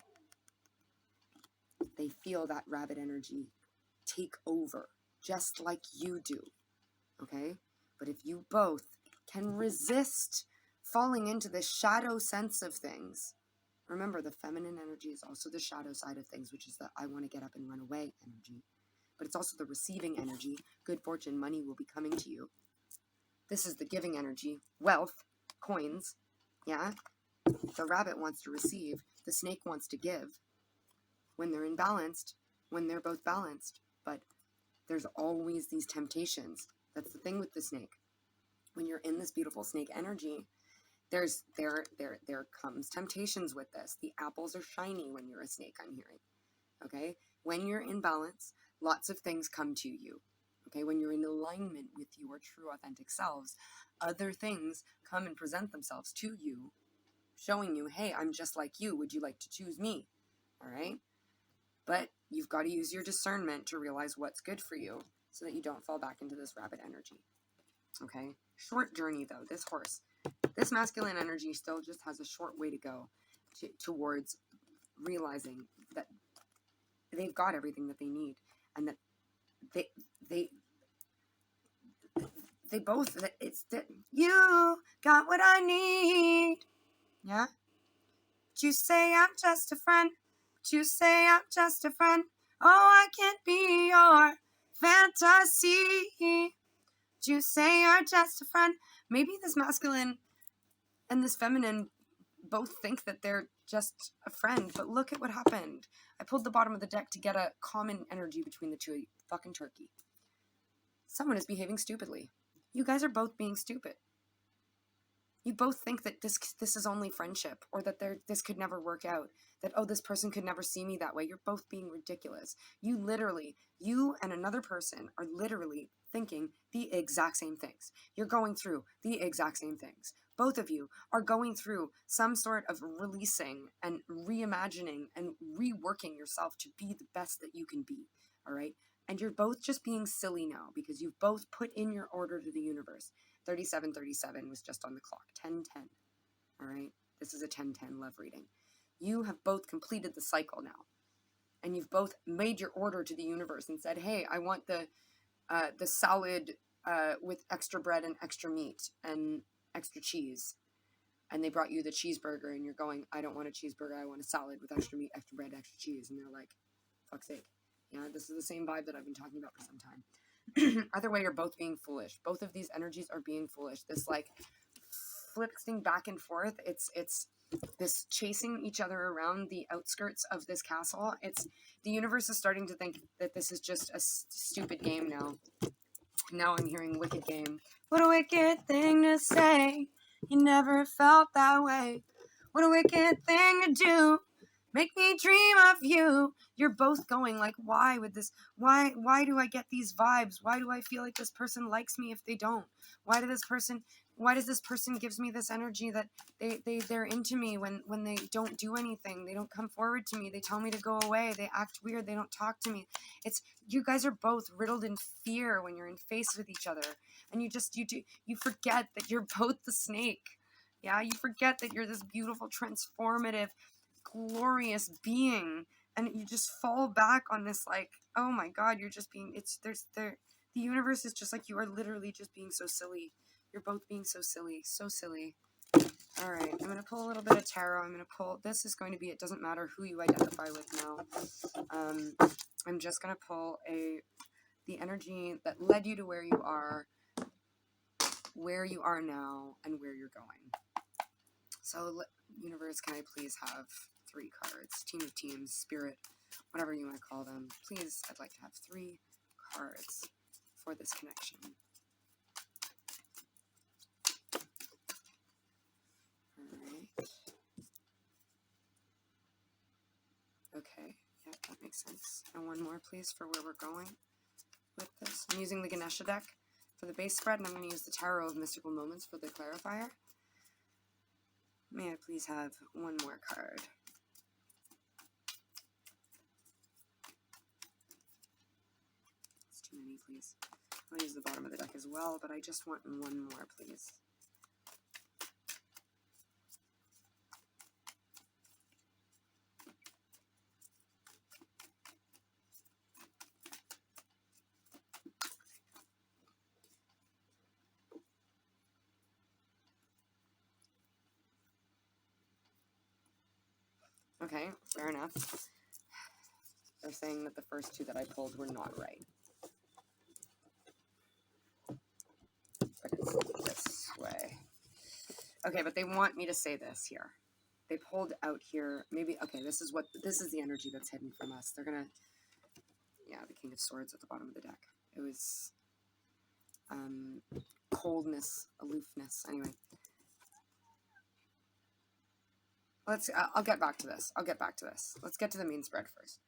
They feel that rabbit energy take over, just like you do, okay? But if you both can resist falling into the shadow sense of things, remember the feminine energy is also the shadow side of things, which is the I want to get up and run away energy. But it's also the receiving energy. Good fortune, money will be coming to you. This is the giving energy, wealth, coins, yeah? The rabbit wants to receive, the snake wants to give. When they're imbalanced, when they're both balanced. But there's always these temptations. That's the thing with the snake. When you're in this beautiful snake energy, there comes temptations with this. The apples are shiny when you're a snake, I'm hearing. Okay? When you're in balance, lots of things come to you. Okay? When you're in alignment with your true authentic selves, other things come and present themselves to you, showing you, hey, I'm just like you. Would you like to choose me? All right? But you've got to use your discernment to realize what's good for you so that you don't fall back into this rabbit energy. Okay? Short journey, though. This horse. This masculine energy still just has a short way to go towards realizing that they've got everything that they need. And that they both, it's that you got what I need. Yeah? But you say I'm just a friend. But you say I'm just a friend. Oh, I can't be your fantasy. But you say you're just a friend. Maybe this masculine and this feminine both think that they're just a friend, but look at what happened. I pulled the bottom of the deck to get a common energy between the two of you. Fucking turkey. Someone is behaving stupidly. You guys are both being stupid. You both think that this is only friendship, or that this could never work out, that, oh, this person could never see me that way. You're both being ridiculous. You and another person are literally thinking the exact same things. You're going through the exact same things. Both of you are going through some sort of releasing and reimagining and reworking yourself to be the best that you can be, all right? And you're both just being silly now because you've both put in your order to the universe. 3737 was just on the clock. 1010. All right? This is a 1010 love reading. You have both completed the cycle now. And you've both made your order to the universe and said, hey, I want the salad with extra bread and extra meat and extra cheese. And they brought you the cheeseburger and you're going, I don't want a cheeseburger. I want a salad with extra meat, extra bread, extra cheese. And they're like, fuck's sake. Yeah, this is the same vibe that I've been talking about for some time. Either way, you're both being foolish. Both of these energies are being foolish. This like flipping back and forth. It's this chasing each other around the outskirts of this castle. It's the universe is starting to think that this is just a stupid game now. Now I'm hearing wicked game. What a wicked thing to say. You never felt that way. What a wicked thing to do. Make me dream of you. You're both going like, why would this, why do I get these vibes? Why do I feel like this person likes me if they don't? Why does this person gives me this energy that they're into me when they don't do anything? They don't come forward to me. They tell me to go away. They act weird. They don't talk to me. It's, you guys are both riddled in fear when you're in face with each other. And you forget that you're both the snake. Yeah, you forget that you're this beautiful, transformative, glorious being, and you just fall back on this like, oh my god, you're just being, the universe is just like, you are literally just being so silly. You're both being so silly. All right, I'm gonna pull a little bit of tarot. This is going to be, it doesn't matter who you identify with now. I'm just gonna pull the energy that led you to where you are now, and where you're going. So, universe, can I please have 3 cards? Team of teams, spirit, whatever you want to call them. Please, I'd like to have 3 cards for this connection. Alright. Okay, yeah, that makes sense. And one more, please, for where we're going with this. I'm using the Kanesha deck. for the base spread, and I'm going to use the Tarot of Mystical Moments for the clarifier. May I please have one more card? It's too many, please. I'll use the bottom of the deck as well, but I just want one more, please. Okay, fair enough. They're saying that the first two that I pulled were not right. But it's this way. Okay, but they want me to say this here. They pulled out here, maybe, okay, this is the energy that's hidden from us. They're gonna, yeah, the King of Swords at the bottom of the deck. It was coldness, aloofness, anyway. I'll get back to this. Let's get to the main spread first.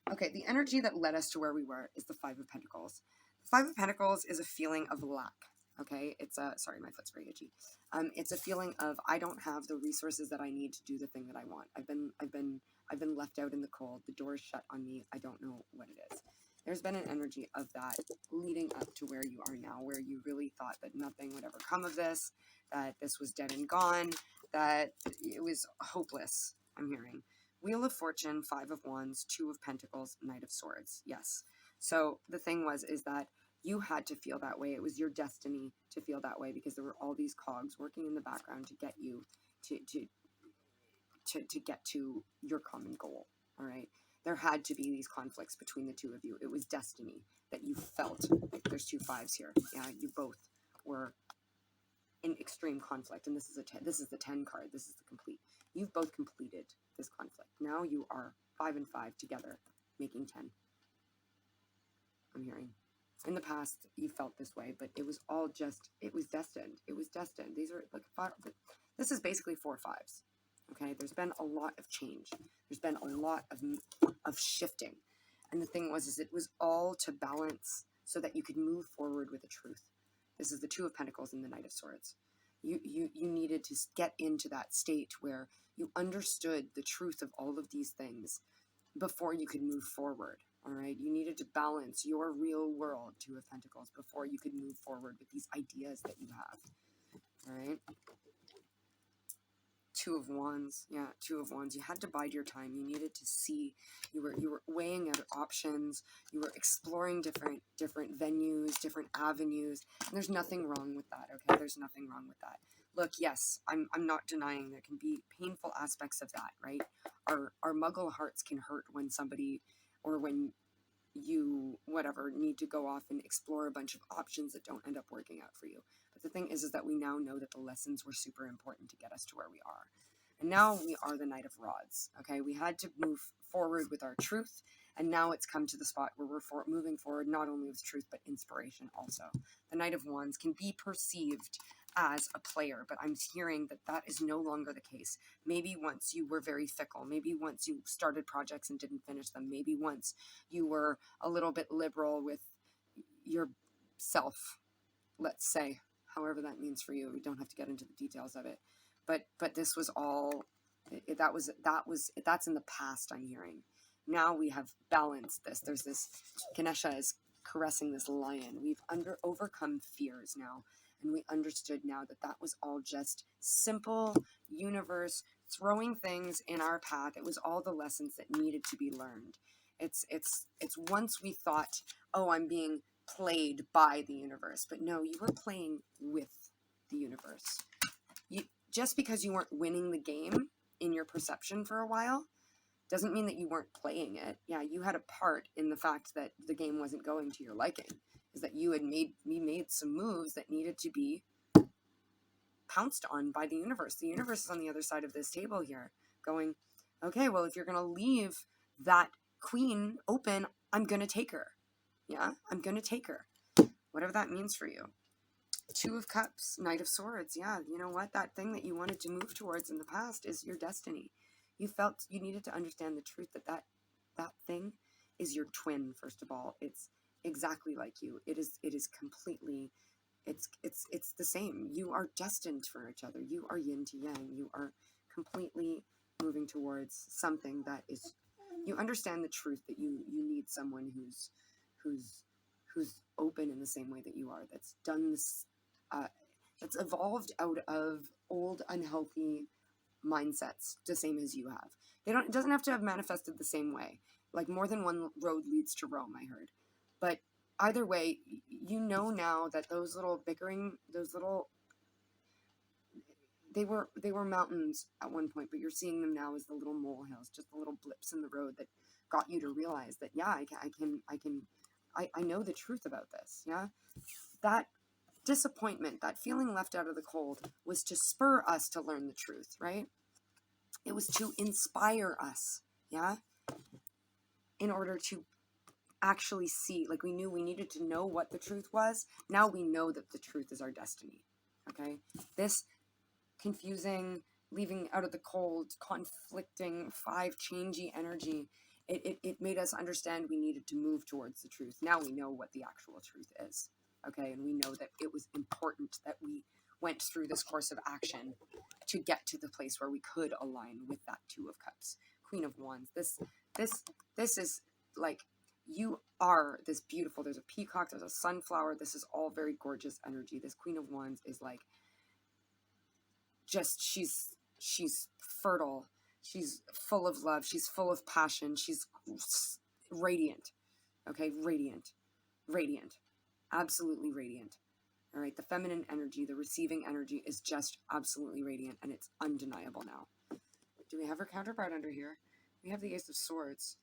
Okay, the energy that led us to where we were is the Five of Pentacles. The Five of Pentacles is a feeling of lack. Okay, it's a, sorry, my foot's very itchy. It's a feeling of, I don't have the resources that I need to do the thing that I want. I've been left out in the cold. The door is shut on me. I don't know what it is. There's been an energy of that leading up to where you are now, where you really thought that nothing would ever come of this, that this was dead and gone, that it was hopeless, I'm hearing. Wheel of Fortune, Five of Wands, Two of Pentacles, Knight of Swords. Yes. So the thing is that you had to feel that way. It was your destiny to feel that way because there were all these cogs working in the background to get you to get to your common goal. All right. There had to be these conflicts between the two of you. It was destiny that you felt. Like there's two fives here. Yeah, you both were in extreme conflict, and this is the 10 card. This is the complete. You've both completed this conflict. Now you are 5 and 5 together, making 10. I'm hearing. In the past, you felt this way, but it was all just. It was destined. It was destined. These are like five. This is basically 4 fives. Okay, there's been a lot of change. There's been a lot of shifting, and the thing was, it was all to balance so that you could move forward with the truth. This is the Two of Pentacles and the Knight of Swords. You needed to get into that state where you understood the truth of all of these things before you could move forward. All right, you needed to balance your real world, Two of Pentacles, before you could move forward with these ideas that you have. All right. Two of Wands, yeah, Two of Wands. You had to bide your time. You needed to see. You were weighing out options. You were exploring different venues, different avenues. And there's nothing wrong with that. Okay, there's nothing wrong with that. Look, yes, I'm not denying there can be painful aspects of that, right? Our muggle hearts can hurt when somebody, or when you need to go off and explore a bunch of options that don't end up working out for you. But the thing is that we now know that the lessons were super important to get us to where we are. And now we are the Knight of Rods. Okay, we had to move forward with our truth, and now it's come to the spot where we're moving forward not only with truth but inspiration also. The Knight of Wands can be perceived as a player, but I'm hearing that that is no longer the case. Maybe once you were very fickle. Maybe once you started projects and didn't finish them. Maybe once you were a little bit liberal with yourself, let's say, however that means for you. We don't have to get into the details of it. But this was all, that's in the past, I'm hearing. Now we have balanced this. There's this, Kanesha is caressing this lion. We've overcome fears now. And we understood now that that was all just simple universe throwing things in our path. It was all the lessons that needed to be learned. It's once we thought, oh, I'm being played by the universe. But no, you were playing with the universe. Just because you weren't winning the game in your perception for a while doesn't mean that you weren't playing it. Yeah, you had a part in the fact that the game wasn't going to your liking. Is that you had made some moves that needed to be pounced on by the universe. The universe is on the other side of this table here going, okay, well, if you're going to leave that queen open, I'm going to take her. Yeah, I'm going to take her. Whatever that means for you. Two of Cups, Knight of Swords. Yeah, you know what? That thing that you wanted to move towards in the past is your destiny. You felt you needed to understand the truth that thing is your twin, first of all. It's exactly like you. It is completely it's the same. You are destined for each other. You are yin to yang. You are completely moving towards something that is, you understand the truth that you need someone who's open in the same way that you are, that's done this, that's evolved out of old unhealthy mindsets the same as you have. It doesn't have to have manifested the same way. Like, more than one road leads to Rome, I heard. But either way, you know now that those little bickering, they were mountains at one point, but you're seeing them now as the little molehills, just the little blips in the road that got you to realize that, yeah, I know the truth about this. Yeah, that disappointment, that feeling left out of the cold, was to spur us to learn the truth, right? It was to inspire us, yeah, in order to actually see, like, we knew we needed to know what the truth was. Now we know that the truth is our destiny. Okay, this confusing, leaving out of the cold, conflicting, 5 changey energy, it made us understand we needed to move towards the truth. Now we know what the actual truth is. Okay, and we know that it was important that we went through this course of action to get to the place where we could align with that Two of Cups, Queen of Wands. This is like, you are this beautiful, there's a peacock, there's a sunflower, this is all very gorgeous energy. This Queen of Wands is like, just, she's fertile, she's full of love, she's full of passion, she's radiant. Okay, radiant, absolutely radiant. All right, the feminine energy, the receiving energy is just absolutely radiant, and it's undeniable now. Do we have her counterpart under here? We have the Ace of Swords.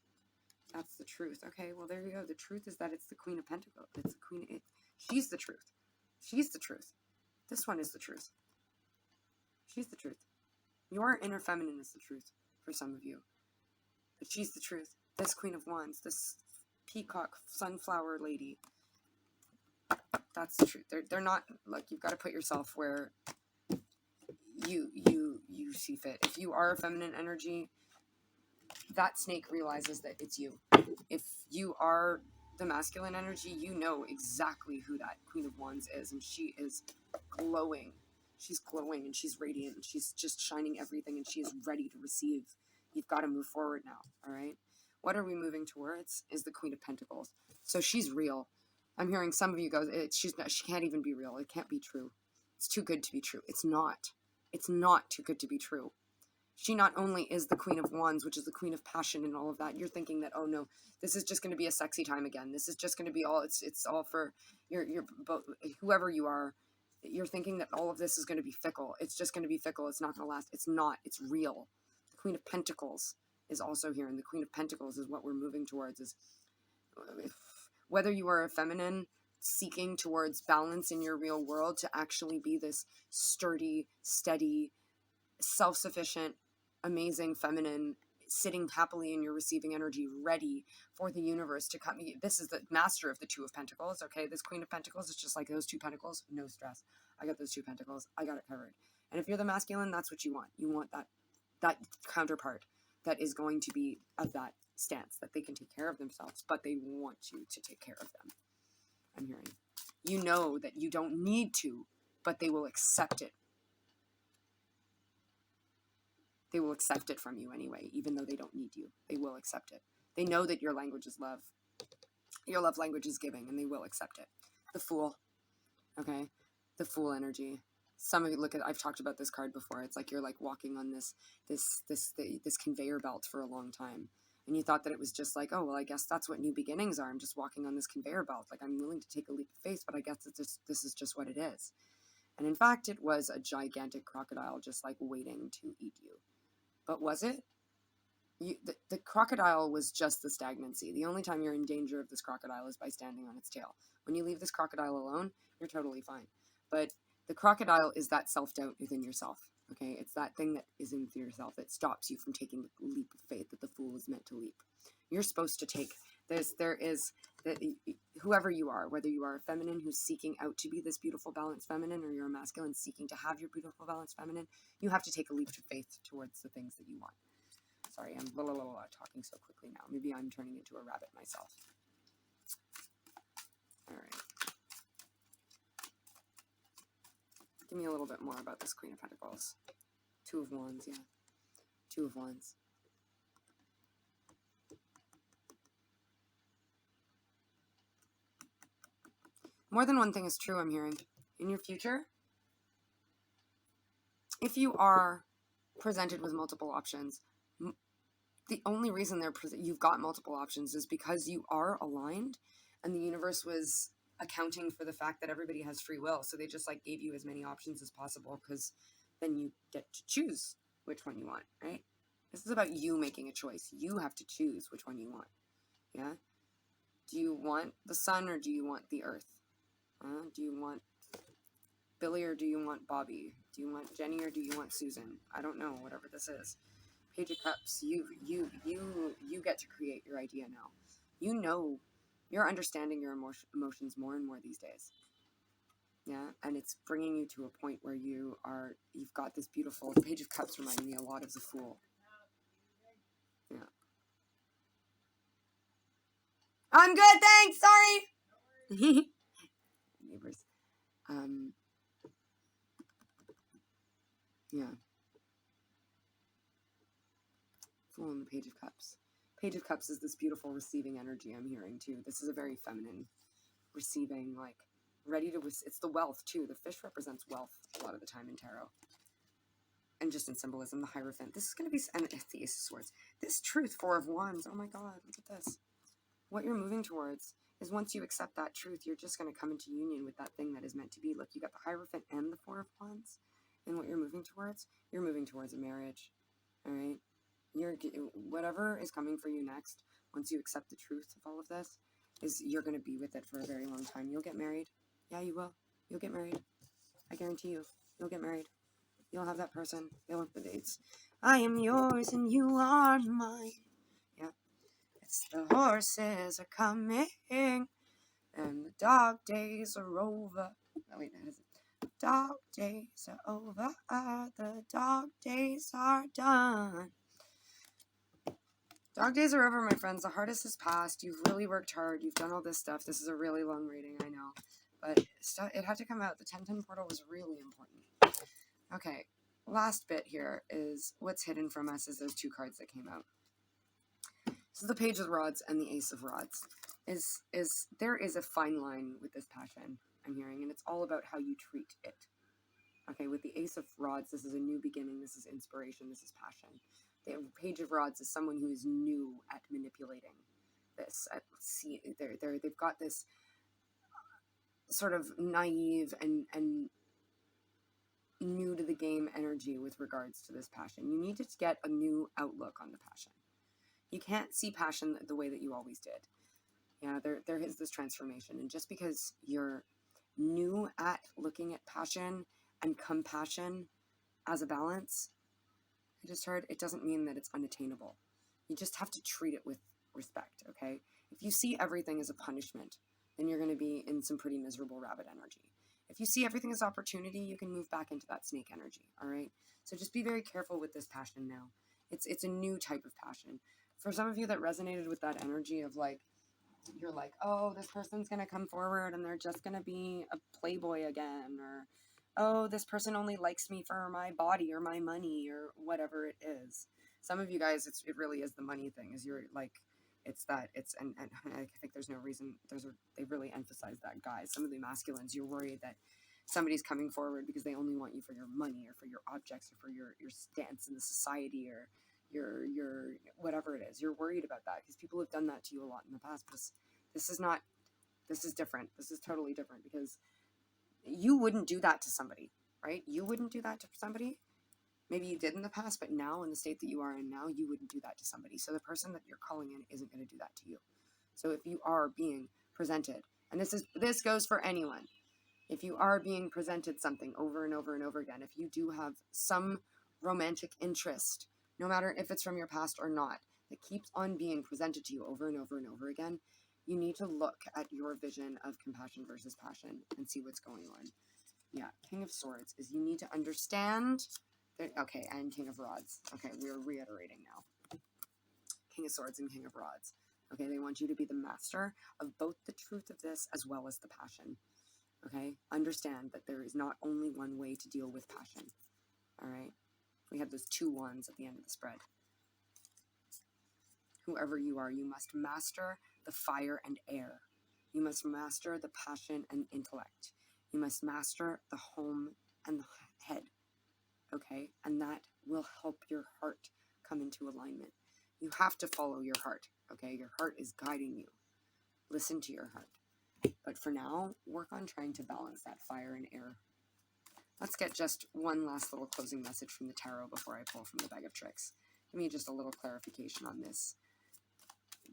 That's the truth. Okay, well, there you go. The truth is that it's the Queen of Pentacles. It's the Queen. She's the truth. She's the truth. This one is the truth. She's the truth. Your inner feminine is the truth for some of you. But she's the truth. This Queen of Wands, this peacock sunflower lady, that's the truth. They're not, like, you've got to put yourself where you see fit. If you are a feminine energy, that snake realizes that it's you. If you are the masculine energy, you know exactly who that Queen of Wands is, and she is glowing. She's glowing, and she's radiant, and she's just shining everything, and she is ready to receive. You've got to move forward now, all right? What are we moving towards is the Queen of Pentacles. So she's real. I'm hearing some of you go, she can't even be real. It can't be true. It's too good to be true. It's not. It's not too good to be true. She not only is the Queen of Wands, which is the Queen of Passion and all of that, you're thinking that, oh no, this is just going to be a sexy time again. This is just going to be all, it's all for your whoever you are. You're thinking that all of this is going to be fickle. It's just going to be fickle. It's not going to last. It's not. It's real. The Queen of Pentacles is also here, and the Queen of Pentacles is what we're moving towards. Is whether you are a feminine seeking towards balance in your real world to actually be this sturdy, steady, self-sufficient, amazing feminine, sitting happily in your receiving energy, ready for the universe to come. This is the master of the Two of Pentacles, okay? This Queen of Pentacles is just like those 2 pentacles, no stress. I got those 2 pentacles. I got it covered. And if you're the masculine, that's what you want. You want that counterpart that is going to be of that stance, that they can take care of themselves, but they want you to take care of them. I'm hearing. You know that you don't need to, but they will accept it. They will accept it from you anyway, even though they don't need you. They will accept it. They know that your language is love. Your love language is giving, and they will accept it. The Fool, okay? The Fool energy. Some of you look at, I've talked about this card before. It's like you're like walking on this conveyor belt for a long time. And you thought that it was just like, oh, well, I guess that's what new beginnings are. I'm just walking on this conveyor belt. Like, I'm willing to take a leap of faith, but I guess this is just what it is. And in fact, it was a gigantic crocodile just like waiting to eat you. But was it? The crocodile was just the stagnancy. The only time you're in danger of this crocodile is by standing on its tail. When you leave this crocodile alone, you're totally fine. But the crocodile is that self-doubt within yourself. Okay, it's that thing that is in yourself that stops you from taking the leap of faith that the Fool is meant to leap. You're supposed to take this. Whoever you are, whether you are a feminine who's seeking out to be this beautiful, balanced feminine, or you're a masculine seeking to have your beautiful, balanced feminine, you have to take a leap of faith towards the things that you want. Sorry, I'm talking so quickly now. Maybe I'm turning into a rabbit myself. All right. Give me a little bit more about this Queen of Pentacles. Two of Wands, yeah. Two of Wands. More than one thing is true, I'm hearing. In your future, if you are presented with multiple options, the only reason you've got multiple options is because you are aligned, and the universe was accounting for the fact that everybody has free will. So they just like gave you as many options as possible, because then you get to choose which one you want, right? This is about you making a choice. You have to choose which one you want. Yeah? Do you want the sun or do you want the earth? Do you want Billy or do you want Bobby? Do you want Jenny or do you want Susan? I don't know, whatever this is. Page of Cups, you get to create your idea now. You know, you're understanding your emotions more and more these days. Yeah, and it's bringing you to a point where you've got this beautiful, the Page of Cups reminding me a lot of the Fool. Yeah. I'm good, thanks, sorry! Neighbors. Yeah. Fool and the Page of Cups. Page of Cups is this beautiful receiving energy I'm hearing too. This is a very feminine receiving, like ready to, it's the wealth too. The fish represents wealth a lot of the time in tarot. And just in symbolism, the Hierophant. This is going to be, and it's the Ace of Swords. This truth, Four of Wands. Oh my God, look at this. What you're moving towards is once you accept that truth, you're just going to come into union with that thing that is meant to be. Look, you got the Hierophant and the Four of Wands. And what you're moving towards a marriage. All right? Whatever is coming for you next, once you accept the truth of all of this, is you're going to be with it for a very long time. You'll get married. Yeah, you will. You'll get married. I guarantee you. You'll get married. You'll have that person. It's, I am yours and you are mine. Yeah. It's the horses are coming and the dog days are over. Oh, wait, that is it. Dog days are over. The dog days are done. Dog days are over, my friends. The hardest is past. You've really worked hard. You've done all this stuff. This is a really long reading, I know. But it had to come out. The 1010 portal was really important. Okay, last bit here is what's hidden from us is those two cards that came out. So the Page of Rods and the Ace of Rods. There is a fine line with this passion, I'm hearing, and it's all about how you treat it. Okay, with the Ace of Rods, this is a new beginning. This is inspiration. This is passion. The Page of Rods is someone who is new at manipulating this. They've got this sort of naive and new to the game energy with regards to this passion. You need to get a new outlook on the passion. You can't see passion the way that you always did. Yeah, there is this transformation. And just because you're new at looking at passion and compassion as a balance, I just heard, it doesn't mean that it's unattainable. You just have to treat it with respect, okay? If you see everything as a punishment, then you're going to be in some pretty miserable rabbit energy. If you see everything as opportunity, you can move back into that snake energy, all right? So just be very careful with this passion now. It's a new type of passion. For some of you that resonated with that energy of like, you're like, oh, this person's going to come forward and they're just going to be a playboy again, or oh, this person only likes me for my body or my money or whatever it is. Some of you guys, it really is the money thing, is you're like, and I think there's no reason, they really emphasize that, guys. Some of the masculines, you're worried that somebody's coming forward because they only want you for your money or for your objects or for your stance in the society or your whatever it is. You're worried about that because people have done that to you a lot in the past. But this is different. This is totally different because you wouldn't do that to somebody, right? You wouldn't do that to somebody. Maybe you did in the past, but now in the state that you are in now, you wouldn't do that to somebody. So the person that you're calling in isn't going to do that to you. So if you are being presented, and this goes for anyone, if you are being presented something over and over and over again, if you do have some romantic interest, no matter if it's from your past or not, that keeps on being presented to you over and over and over again, you need to look at your vision of compassion versus passion and see what's going on. Yeah, King of Swords is you need to understand. Okay, and King of Rods. Okay, we're reiterating now. King of Swords and King of Rods. Okay, they want you to be the master of both the truth of this as well as the passion. Okay? Understand that there is not only one way to deal with passion. All right? We have those 2 wands at the end of the spread. Whoever you are, you must master the fire and air. You must master the passion and intellect. You must master the home and the head. Okay? And that will help your heart come into alignment. You have to follow your heart. Okay? Your heart is guiding you. Listen to your heart. But for now, work on trying to balance that fire and air. Let's get just one last little closing message from the tarot before I pull from the bag of tricks. Give me just a little clarification on this.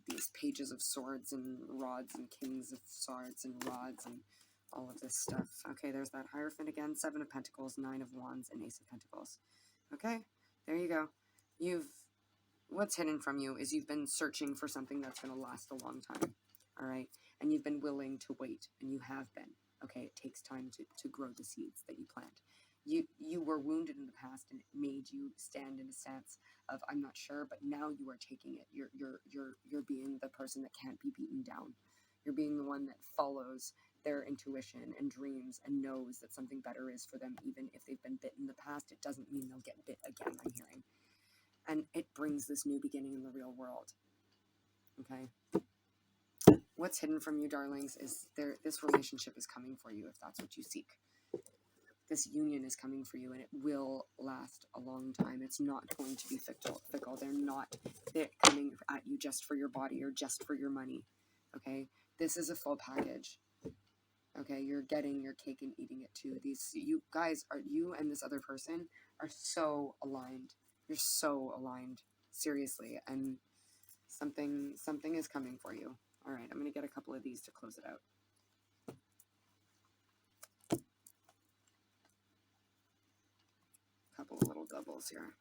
These pages of swords and rods and kings of swords and rods and all of this stuff. Okay, there's that Hierophant again. 7 of Pentacles, 9 of Wands, and Ace of Pentacles. Okay, there you go. What's hidden from you is you've been searching for something that's going to last a long time. All right, and you've been willing to wait, and you have been. Okay, it takes time to grow the seeds that you plant. You were wounded in the past, and it made you stand in a sense of I'm not sure, but now you are taking it. You're being the person that can't be beaten down. You're being the one that follows their intuition and dreams and knows that something better is for them, even if they've been bit in the past. It doesn't mean they'll get bit again. I'm hearing, and it brings this new beginning in the real world. Okay. What's hidden from you, darlings, is this relationship is coming for you if that's what you seek. This union is coming for you, and it will last a long time. It's not going to be fickle. They're coming at you just for your body or just for your money. Okay? This is a full package. Okay? You're getting your cake and eating it too. You and this other person are so aligned. You're so aligned. Seriously. And something is coming for you. All right, I'm going to get a couple of these to close it out. A couple of little doubles here.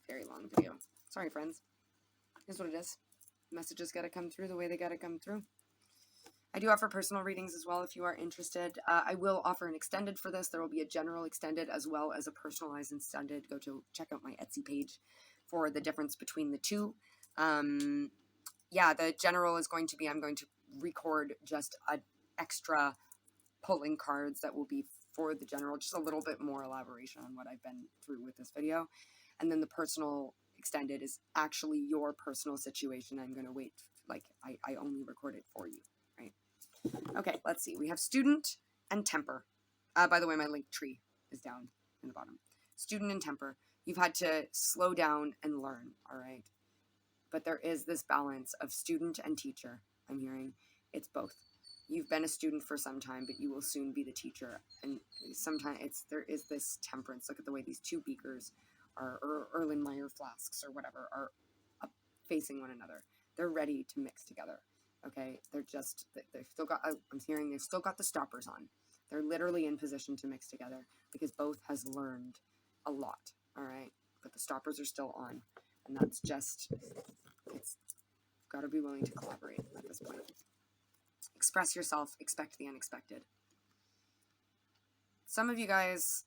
Very long video. Sorry, friends. Here's what it is. Messages got to come through the way they got to come through. I do offer personal readings as well if you are interested. I will offer an extended for this. There will be a general extended as well as a personalized extended. Go to check out my Etsy page for the difference between the two. Yeah, the general is going to be, I'm going to record just an extra pulling cards that will be for the general, just a little bit more elaboration on what I've been through with this video. And then the personal extended is actually your personal situation. I'm going to wait, like I only record it for you, right? Okay, let's see. We have student and temper. By the way, my Linktree is down in the bottom. Student and temper. You've had to slow down and learn, all right? But there is this balance of student and teacher, I'm hearing. It's both. You've been a student for some time, but you will soon be the teacher. And sometimes there is this temperance. Look at the way these 2 beakers or Erlenmeyer flasks or whatever are facing one another. They're ready to mix together. Okay, they've still got, I'm hearing they've still got the stoppers on. They're literally in position to mix together because both has learned a lot, all right? But the stoppers are still on, and that's just, it's got to be willing to collaborate at this point. Express yourself, expect the unexpected. Some of you guys,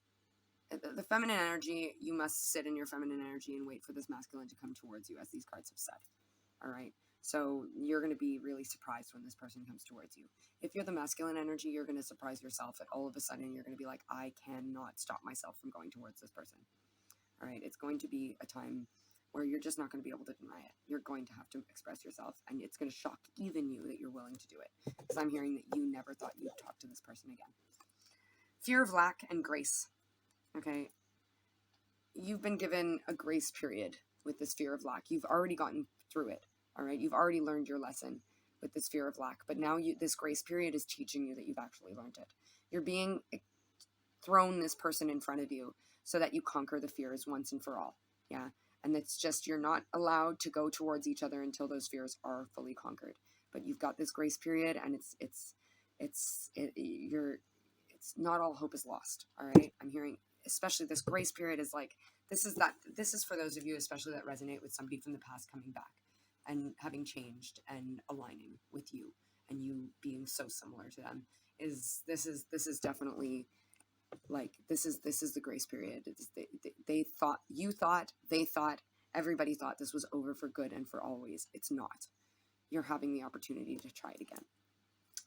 the feminine energy, you must sit in your feminine energy and wait for this masculine to come towards you, as these cards have said, all right? So you're going to be really surprised when this person comes towards you. If you're the masculine energy, you're going to surprise yourself at all of a sudden. You're going to be like, I cannot stop myself from going towards this person. All right. It's going to be a time where you're just not going to be able to deny it. You're going to have to express yourself, and it's going to shock even you that you're willing to do it. Because I'm hearing that you never thought you'd talk to this person again. Fear of lack and grace. Okay. You've been given a grace period with this fear of lack. You've already gotten through it. All right, you've already learned your lesson with this fear of lack, but now this grace period is teaching you that you've actually learned it. You're being thrown this person in front of you so that you conquer the fears once and for all. Yeah, and it's just you're not allowed to go towards each other until those fears are fully conquered. But you've got this grace period, and it's not all hope is lost. All right, I'm hearing especially this grace period is like this is for those of you especially that resonate with somebody from the past coming back and having changed and aligning with you and you being so similar to them is definitely like this is the grace period. They thought, they thought, everybody thought this was over for good and for always. It's not. You're having the opportunity to try it again.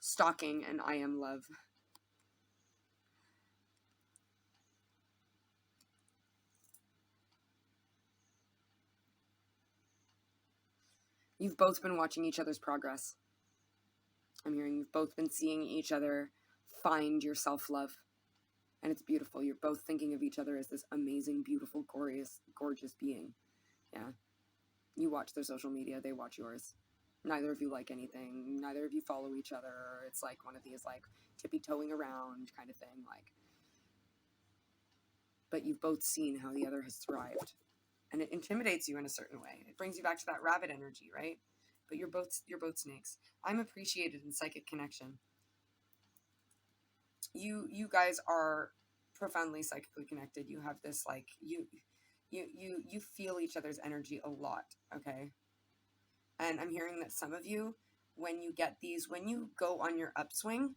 Stalking and I am love. You've both been watching each other's progress. I'm hearing you've both been seeing each other find your self-love. And it's beautiful. You're both thinking of each other as this amazing, beautiful, gorgeous being. Yeah. You watch their social media, they watch yours. Neither of you like anything. Neither of you follow each other. It's like one of these like tippy-toeing around kind of thing. Like, but you've both seen how the other has thrived. And it intimidates you in a certain way. It brings you back to that rabbit energy, right? But you're both snakes. I'm appreciated in psychic connection. You guys are profoundly psychically connected. You have this like you feel each other's energy a lot, okay? And I'm hearing that some of you, when you get these, when you go on your upswing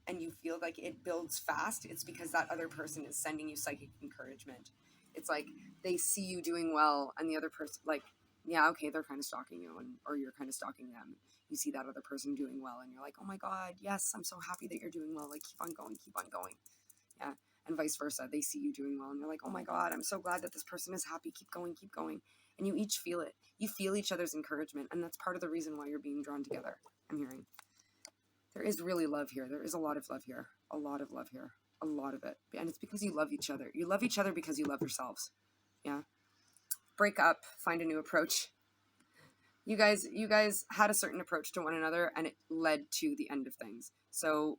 and you feel like it builds fast, it's because that other person is sending you psychic encouragement. It's like they see you doing well and the other person, like, yeah, okay, they're kind of stalking you, or you're kind of stalking them. You see that other person doing well and you're like, oh my God, yes, I'm so happy that you're doing well. Like, keep on going, keep on going. Yeah. And vice versa. They see you doing well and they're like, oh my God, I'm so glad that this person is happy. Keep going, keep going. And you each feel it. You feel each other's encouragement. And that's part of the reason why you're being drawn together. I'm hearing. There is really love here. There is a lot of love here. A lot of love here. A lot of it. And it's because you love each other. You love each other because you love yourselves. Yeah. Break up. Find a new approach. You guys had a certain approach to one another and it led to the end of things. So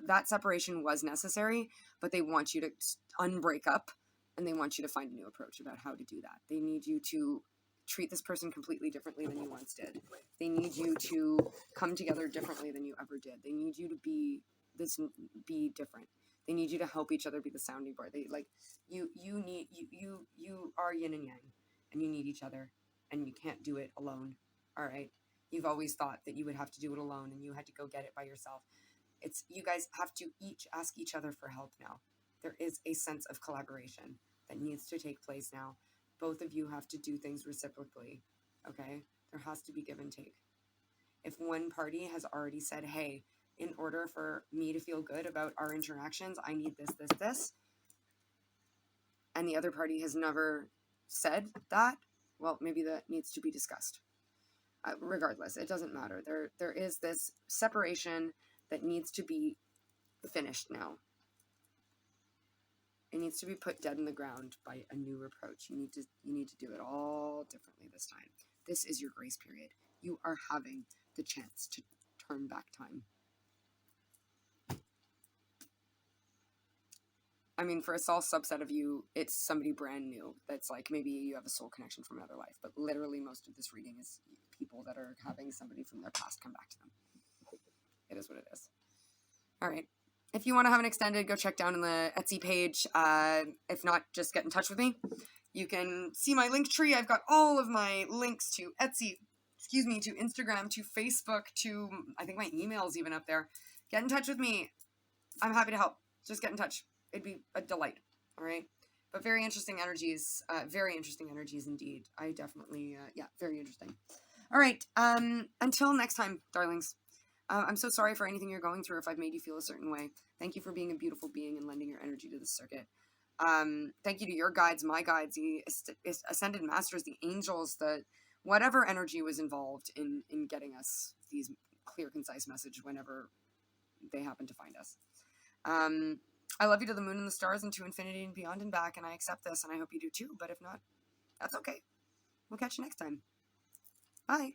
that separation was necessary, but they want you to unbreak up and they want you to find a new approach about how to do that. They need you to treat this person completely differently than you once did. They need you to come together differently than you ever did. They need you to be different. They need you to help each other be the sounding board. They like you are yin and yang and you need each other and you can't do it alone. All right. You've always thought that you would have to do it alone and you had to go get it by yourself. It's you guys have to each ask each other for help now. There is a sense of collaboration that needs to take place now. Both of you have to do things reciprocally, okay? There has to be give and take. If one party has already said, hey, in order for me to feel good about our interactions, I need this, and the other party has never said that, well, maybe that needs to be discussed. Regardless, it doesn't matter. There is this separation that needs to be finished now. It needs to be put dead in the ground by a new approach. You need to do it all differently this time. This is your grace period. You are having the chance to turn back time. I mean, for a small subset of you, it's somebody brand new. That's like maybe you have a soul connection from another life, but literally most of this reading is people that are having somebody from their past come back to them. It is what it is. All right. If you want to have an extended, go check down on the Etsy page. If not, just get in touch with me. You can see my Linktree. I've got all of my links to Etsy, to Instagram, to Facebook, to, I think my email's even up there. Get in touch with me. I'm happy to help. Just get in touch. It'd be a delight. All right. But very interesting energies indeed. I definitely, very interesting. All right. Until next time, darlings. I'm so sorry for anything you're going through if I've made you feel a certain way. Thank you for being a beautiful being and lending your energy to the circuit. Thank you to your guides, my guides, the Ascended Masters, the angels, the whatever energy was involved in getting us these clear, concise message whenever they happen to find us. I love you to the moon and the stars and to infinity and beyond and back, and I accept this, and I hope you do too. But if not, that's okay. We'll catch you next time. Bye.